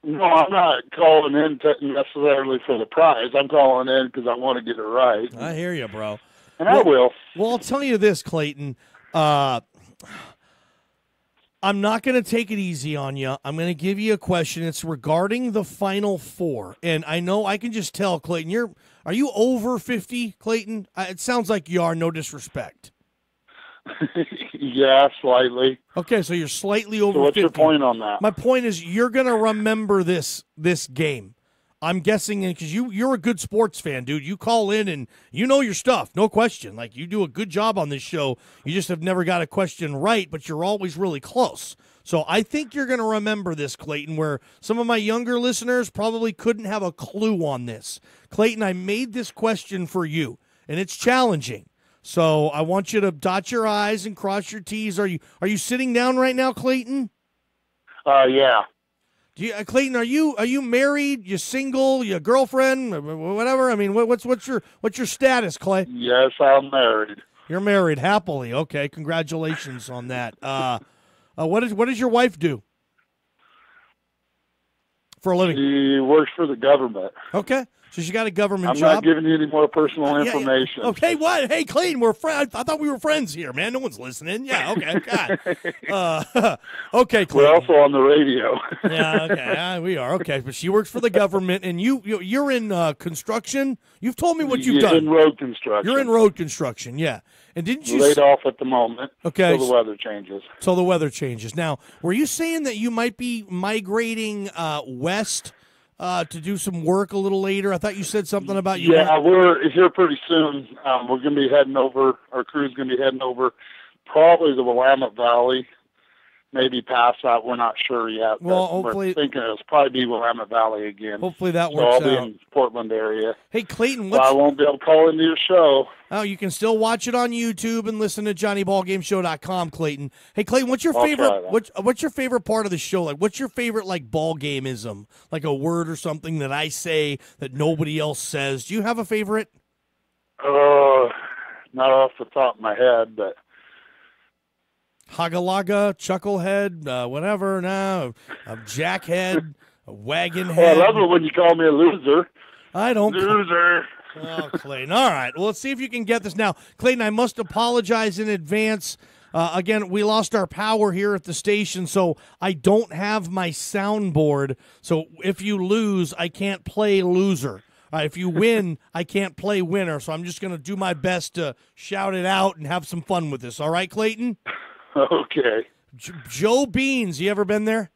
No, I'm not calling in necessarily for the prize. I'm calling in because I want to get it right. I hear you, bro. And I will. Well, I'll tell you this, Clayton. I'm not going to take it easy on you. I'm going to give you a question. It's regarding the Final Four. And I know I can just tell, Clayton, are you over 50, Clayton? It sounds like you are, no disrespect. Yeah, slightly. Okay, so you're slightly over So what's 50. your point on that? My point is you're going to remember this game. I'm guessing because you're a good sports fan, dude. You call in and you know your stuff, no question. Like, you do a good job on this show. You just have never got a question right, but you're always really close. So I think you're going to remember this, Clayton, where some of my younger listeners probably couldn't have a clue on this. Clayton, I made this question for you, and it's challenging. So I want you to dot your I's and cross your T's. Are you sitting down right now, Clayton? Yeah. Clayton, are you married? You single? You a girlfriend? Whatever. I mean, what's your status, Clay? Yes, I'm married. You're married happily. Okay, congratulations on that. What does your wife do for a living? She works for the government. Okay. So she got a government I'm job. not giving you any more personal information. Yeah. Okay, what? Hey, Clayton, we're friends. I thought we were friends here, man. No one's listening. Yeah, okay. God. Okay, Clayton. We're also on the radio. Yeah, okay. We are. Okay, but she works for the government, and you're in construction. You've told me what you've done. In road construction. You're in road construction, yeah. And didn't you laid off at the moment? Okay. Till the weather changes. So the weather changes. Now, were you saying that you might be migrating west to do some work a little later? I thought you said something about you. Yeah, we're here pretty soon. We're going to be heading over. Our crew's going to be heading over, probably the Willamette Valley. Maybe past that, we're not sure yet. Well, but hopefully we're thinking it'll probably be Willamette Valley again. Hopefully that so works I'll be out. in Portland area. Hey, Clayton, so I won't be able to call into your show. Oh, you can still watch it on YouTube and listen to JohnnyBallGameShow.com, Clayton. Hey, Clayton, what's your I'll favorite? try that. What's your favorite part of the show? Like, what's your favorite ball gameism? Like a word or something that I say that nobody else says. Do you have a favorite? Not off the top of my head, but Hagalaga, chucklehead, whatever. No, a jackhead, a wagon I head. love it when you call me a loser. I don't. Loser. Oh, Clayton. All right. Well, let's see if you can get this now. Clayton, I must apologize in advance. Again, we lost our power here at the station, so I don't have my soundboard. So if you lose, I can't play loser. If you win, I can't play winner. So I'm just going to do my best to shout it out and have some fun with this. All right, Clayton? Okay. Joe Beans, you ever been there?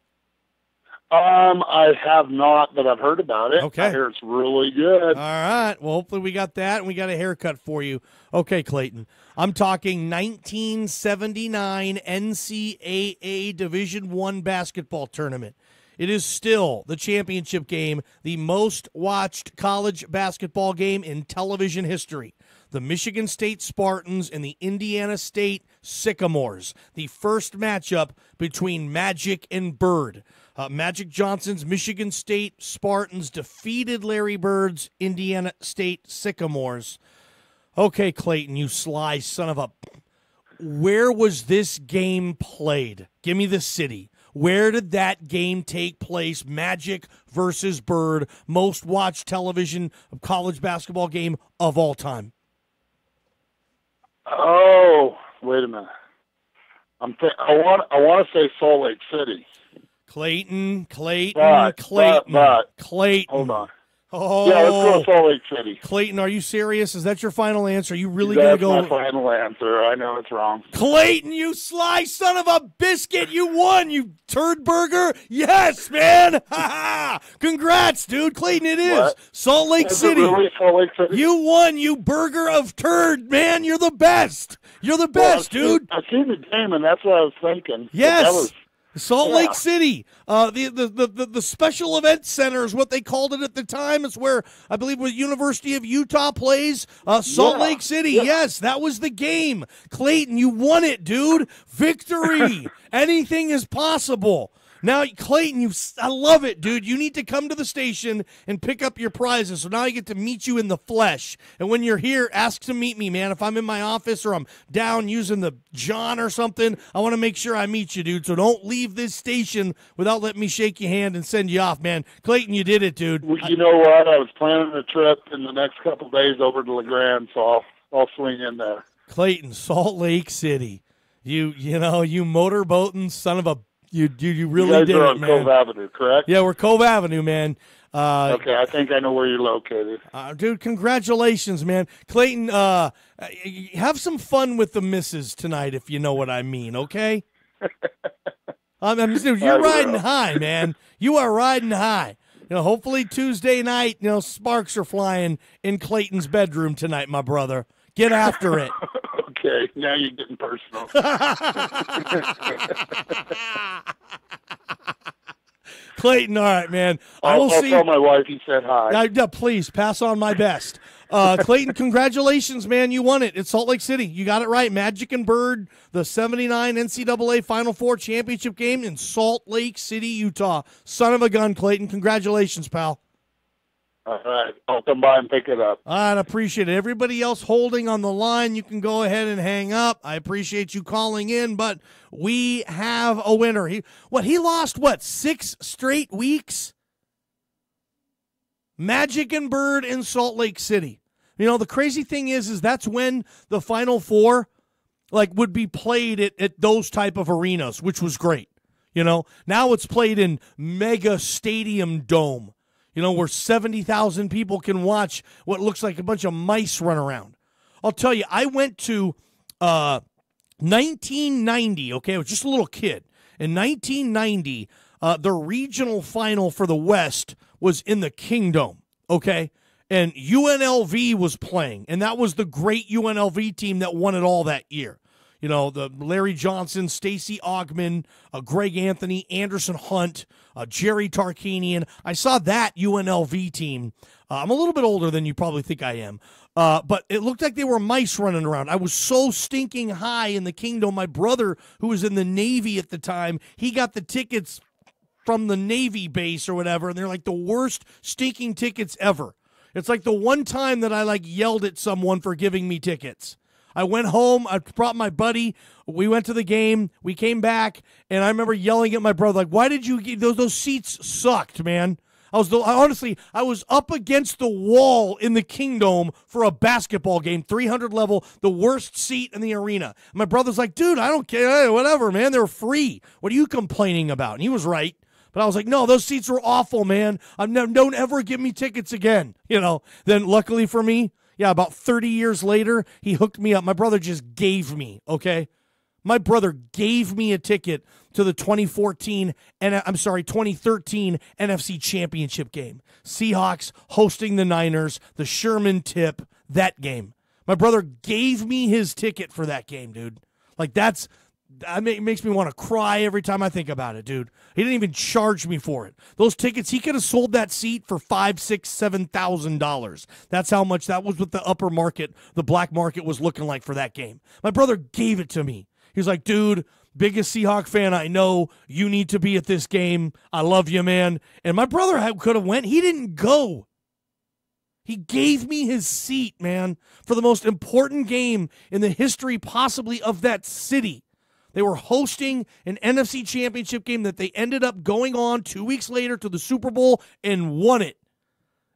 I have not, but I've heard about it. Okay. I hear it's really good. All right. Well, hopefully we got that, and we got a haircut for you. Okay, Clayton. I'm talking 1979 NCAA Division I basketball tournament. It is still the championship game, the most watched college basketball game in television history. The Michigan State Spartans and the Indiana State Sycamores. The first matchup between Magic and Bird. Magic Johnson's Michigan State Spartans defeated Larry Bird's Indiana State Sycamores. Okay, Clayton, you sly son of a... Where was this game played? Give me the city. Where did that game take place? Magic versus Bird, most watched television college basketball game of all time. Oh, wait a minute. I want to say Salt Lake City. Clayton. But, Clayton. Hold on. Oh, yeah, let's go to Salt Lake City. Clayton, are you serious? Is that your final answer? Are you really going to go? That's my final answer. I know it's wrong. Clayton, you sly son of a biscuit. You won, you turd burger. Yes, man. Ha ha. Congrats, dude. Clayton, it is. What? Salt Lake Is City. it really Salt Lake City? You won, you burger of turd, man. You're the best. You're the best, dude. I seen the game, and that's what I was thinking. Yes. Salt Lake City, the special event center is what they called it at the time. It's where I believe the University of Utah plays. Salt Lake City, yes, that was the game. Clayton, you won it, dude. Victory. Anything is possible. Now, Clayton, I love it, dude. You need to come to the station and pick up your prizes. So now I get to meet you in the flesh. And when you're here, ask to meet me, man. If I'm in my office or I'm down using the John or something, I want to make sure I meet you, dude. So don't leave this station without letting me shake your hand and send you off, man. Clayton, you did it, dude. Well, you know what? I was planning a trip in the next couple of days over to La Grande, so I'll swing in there. Clayton, Salt Lake City. You motorboating son of a... You really guys did are it, on man. Cove Avenue, correct? Yeah, we're Cove Avenue, man. Okay, I think I know where you're located. Dude, congratulations, man. Clayton, have some fun with the missus tonight, if you know what I mean, okay? Dude, you're riding high, man. You are riding high. Hopefully Tuesday night, sparks are flying in Clayton's bedroom tonight, my brother. Get after it. Okay, now you're getting personal. Clayton, all right, man. I'll tell my wife you said hi. Please, pass on my best. Clayton, congratulations, man. You won it. It's Salt Lake City. You got it right. Magic and Bird, the 79 NCAA Final Four championship game in Salt Lake City, Utah. Son of a gun, Clayton. Congratulations, pal. All right. I'll come by and pick it up. I appreciate it. Everybody else holding on the line, you can go ahead and hang up. I appreciate you calling in, but we have a winner. He lost, 6 straight weeks? Magic and Bird in Salt Lake City. The crazy thing is that's when the Final Four would be played at those type of arenas, which was great. Now it's played in mega stadium dome. Where 70,000 people can watch what looks like a bunch of mice run around. I'll tell you, I went to 1990, okay? I was just a little kid. In 1990, the regional final for the West was in the Kingdome, okay? And UNLV was playing, and that was the great UNLV team that won it all that year. The Larry Johnson, Stacey Augmon, Greg Anthony, Anderson Hunt, Jerry Tarkanian. I saw that UNLV team. I'm a little bit older than you probably think I am. But it looked like they were mice running around. I was so stinking high in the Kingdome. My brother, who was in the Navy at the time, he got the tickets from the Navy base or whatever, and they're like the worst stinking tickets ever. It's like the one time that I yelled at someone for giving me tickets. I went home, I brought my buddy, we went to the game, we came back, and I remember yelling at my brother, why did you get those seats sucked, man? I was up against the wall in the Kingdome for a basketball game, 300 level, the worst seat in the arena. My brother's like, dude, I don't care, hey, whatever, man, they're free. What are you complaining about? And he was right. But I was like, no, those seats were awful, man. Don't ever give me tickets again. Then luckily for me, about 30 years later, he hooked me up. My brother just gave me, okay? My brother gave me a ticket to the 2013 NFC Championship game. Seahawks hosting the Niners, the Sherman tip, that game. My brother gave me his ticket for that game, dude. It makes me want to cry every time I think about it, dude. He didn't even charge me for it. Those tickets, he could have sold that seat for $5,000, $6,000, $7,000. That's how much that was what the upper market, the black market was looking like for that game. My brother gave it to me. He was like, dude, biggest Seahawk fan I know. You need to be at this game. I love you, man. And my brother could have went. He didn't go. He gave me his seat, man, for the most important game in the history possibly of that city. They were hosting an NFC Championship game that they ended up going on 2 weeks later to the Super Bowl and won it.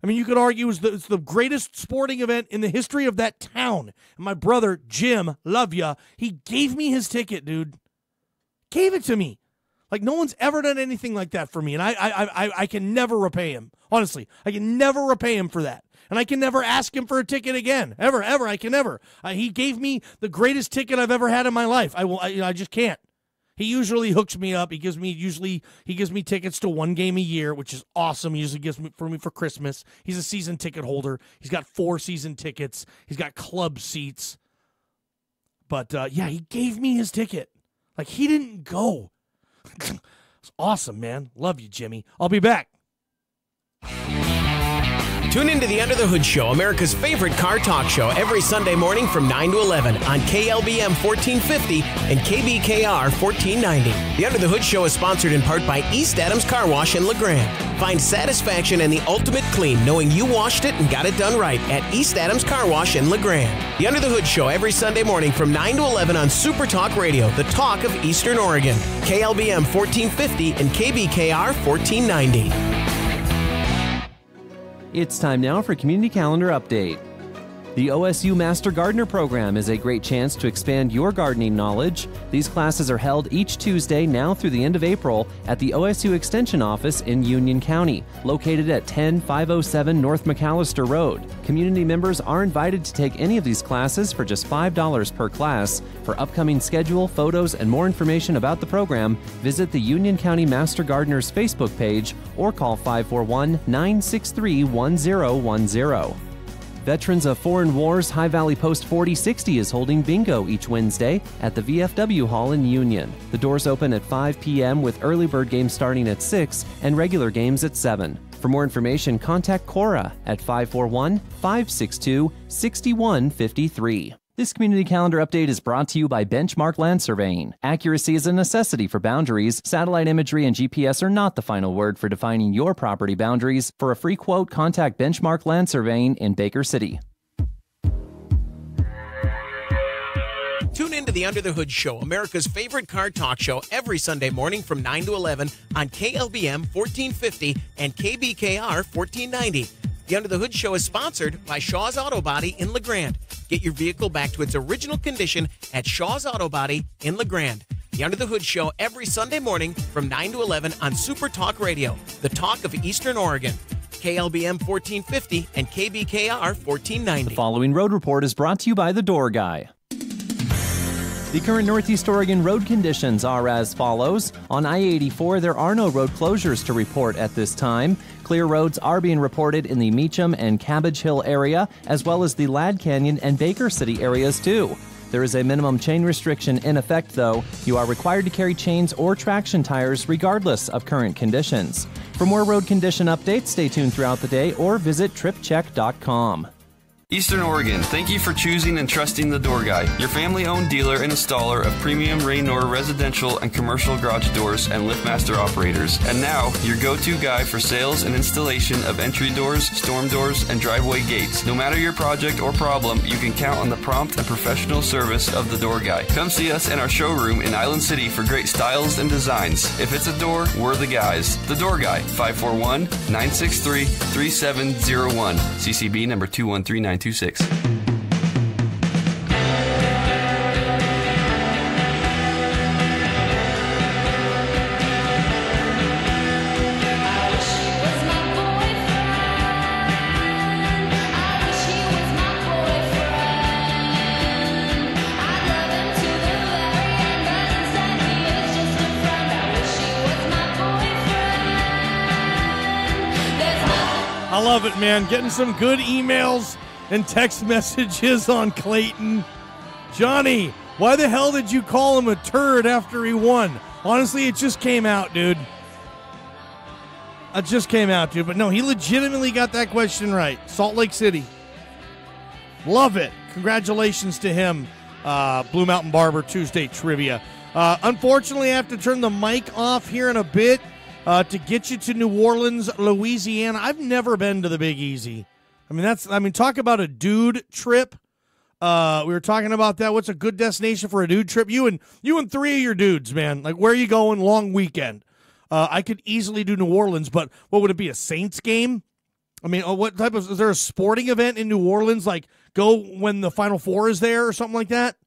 You could argue it's the greatest sporting event in the history of that town. And my brother, Jim, love ya, he gave me his ticket, dude. Gave it to me. No one's ever done anything like that for me, and I can never repay him. Honestly, I can never repay him for that. And I can never ask him for a ticket again. Ever. I can never. He gave me the greatest ticket I've ever had in my life. I just can't. He usually hooks me up. He gives me tickets to one game a year, which is awesome. He usually gives me for Christmas. He's a season ticket holder. He's got 4 season tickets. He's got club seats. But he gave me his ticket. He didn't go. It's awesome, man. Love you, Jimmy. I'll be back. Tune into the Under the Hood Show, America's favorite car talk show, every Sunday morning from 9 to 11 on KLBM 1450 and KBKR 1490. The Under the Hood Show is sponsored in part by East Adams Car Wash in LeGrand. Find satisfaction and the ultimate clean knowing you washed it and got it done right at East Adams Car Wash in LeGrand. The Under the Hood Show every Sunday morning from 9 to 11 on Super Talk Radio, the talk of Eastern Oregon. KLBM 1450 and KBKR 1490. It's time now for Community Calendar Update. The OSU Master Gardener Program is a great chance to expand your gardening knowledge. These classes are held each Tuesday now through the end of April at the OSU Extension Office in Union County, located at 10507 North McAllister Road. Community members are invited to take any of these classes for just $5 per class. For upcoming schedule, photos, and more information about the program, visit the Union County Master Gardeners Facebook page or call 541-963-1010. Veterans of Foreign Wars High Valley Post 4060 is holding bingo each Wednesday at the VFW Hall in Union. The doors open at 5 p.m. with early bird games starting at 6 and regular games at 7. For more information, contact Cora at 541-562-6153. This community calendar update is brought to you by Benchmark Land Surveying. Accuracy is a necessity for boundaries. Satellite imagery and GPS are not the final word for defining your property boundaries. For a free quote, contact Benchmark Land Surveying in Baker City. Tune in to the Under the Hood Show, America's favorite car talk show, every Sunday morning from 9 to 11 on KLBM 1450 and KBKR 1490. The Under the Hood Show is sponsored by Shaw's Auto Body in LeGrand. Get your vehicle back to its original condition at Shaw's Auto Body in LeGrand. The Under the Hood Show every Sunday morning from 9 to 11 on Super Talk Radio, the talk of Eastern Oregon. KLBM 1450 and KBKR 1490. The following road report is brought to you by The Door Guy. The current Northeast Oregon road conditions are as follows. On I-84, there are no road closures to report at this time. Clear roads are being reported in the Meacham and Cabbage Hill area, as well as the Ladd Canyon and Baker City areas too. There is a minimum chain restriction in effect, though. You are required to carry chains or traction tires regardless of current conditions. For more road condition updates, stay tuned throughout the day or visit tripcheck.com. Eastern Oregon, thank you for choosing and trusting The Door Guy, your family-owned dealer and installer of premium Raynor residential and commercial garage doors and LiftMaster operators. And now, your go-to guy for sales and installation of entry doors, storm doors, and driveway gates. No matter your project or problem, you can count on the prompt and professional service of The Door Guy. Come see us in our showroom in Island City for great styles and designs. If it's a door, we're the guys. The Door Guy, 541-963-3701. CCB number 213926. I love it, man. Getting some good emails and text messages on Clayton. Johnny, why the hell did you call him a turd after he won? Honestly, it just came out, dude. It just came out, dude. But no, he legitimately got that question right. Salt Lake City. Love it. Congratulations to him. Blue Mountain Barber Tuesday trivia. Unfortunately, I have to turn the mic off here in a bit to get you to New Orleans, Louisiana. I've never been to the Big Easy. Talk about a dude trip. We were talking about that. What's a good destination for a dude trip? You and three of your dudes, man. Like, where are you going? Long weekend. I could easily do New Orleans, but what would it be? A Saints game? I mean, is there a sporting event in New Orleans? Like, go when the Final Four is there or something like that?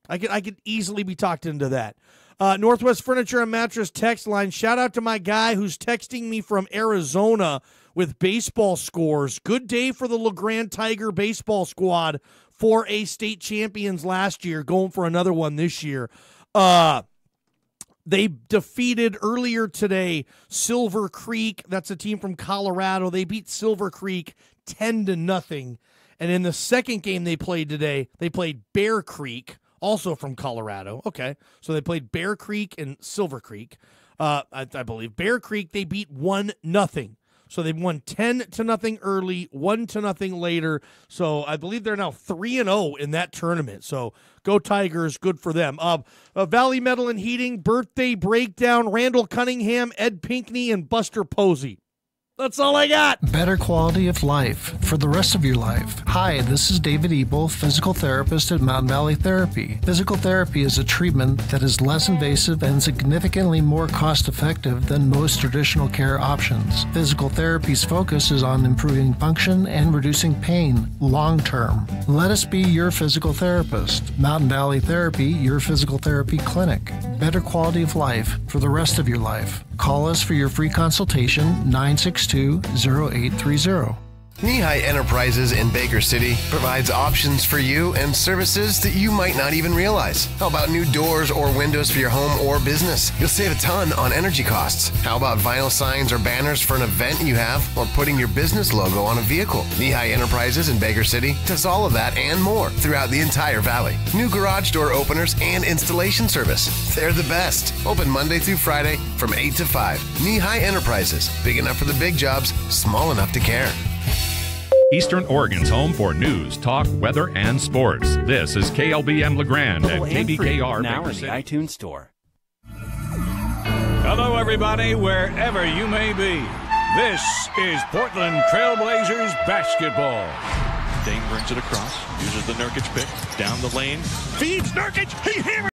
I could easily be talked into that. Northwest Furniture and Mattress text line. Shout out to my guy who's texting me from Arizona with baseball scores. Good day for the LeGrand Tiger baseball squad, 4A state champions last year, going for another one this year. They defeated earlier today Silver Creek. That's a team from Colorado. They beat Silver Creek 10-0. And in the second game they played today, they played Bear Creek, also from Colorado. Okay, so they played Bear Creek and Silver Creek. I believe Bear Creek they beat 1-0. So they won 10-0 early, 1-0 later. So I believe they're now 3-0 in that tournament. So go Tigers, good for them. Valley Metal and Heating birthday breakdown. Randall Cunningham, Ed Pinkney, and Buster Posey. That's all I got. Better quality of life for the rest of your life. Hi, this is David Ebel, physical therapist at Mountain Valley Therapy. Physical therapy is a treatment that is less invasive and significantly more cost-effective than most traditional care options. Physical therapy's focus is on improving function and reducing pain long-term. Let us be your physical therapist. Mountain Valley Therapy, your physical therapy clinic. Better quality of life for the rest of your life. Call us for your free consultation, 962-0830. Knee-High Enterprises in Baker City provides options for you and services that you might not even realize. How about new doors or windows for your home or business? You'll save a ton on energy costs. How about vinyl signs or banners for an event you have, or putting your business logo on a vehicle? Knee-High Enterprises in Baker City does all of that and more throughout the entire valley. New garage door openers and installation service. They're the best. Open Monday through Friday from 8 to 5. Knee-High Enterprises. Big enough for the big jobs, small enough to care. Eastern Oregon's home for news, talk, weather, and sports. This is KLBM LeGrand at KBKR now Baker in the City. iTunes Store. Hello, everybody, wherever you may be. This is Portland Trailblazers basketball. Dane brings it across, uses the Nurkic pick, down the lane, feeds Nurkic, he hammers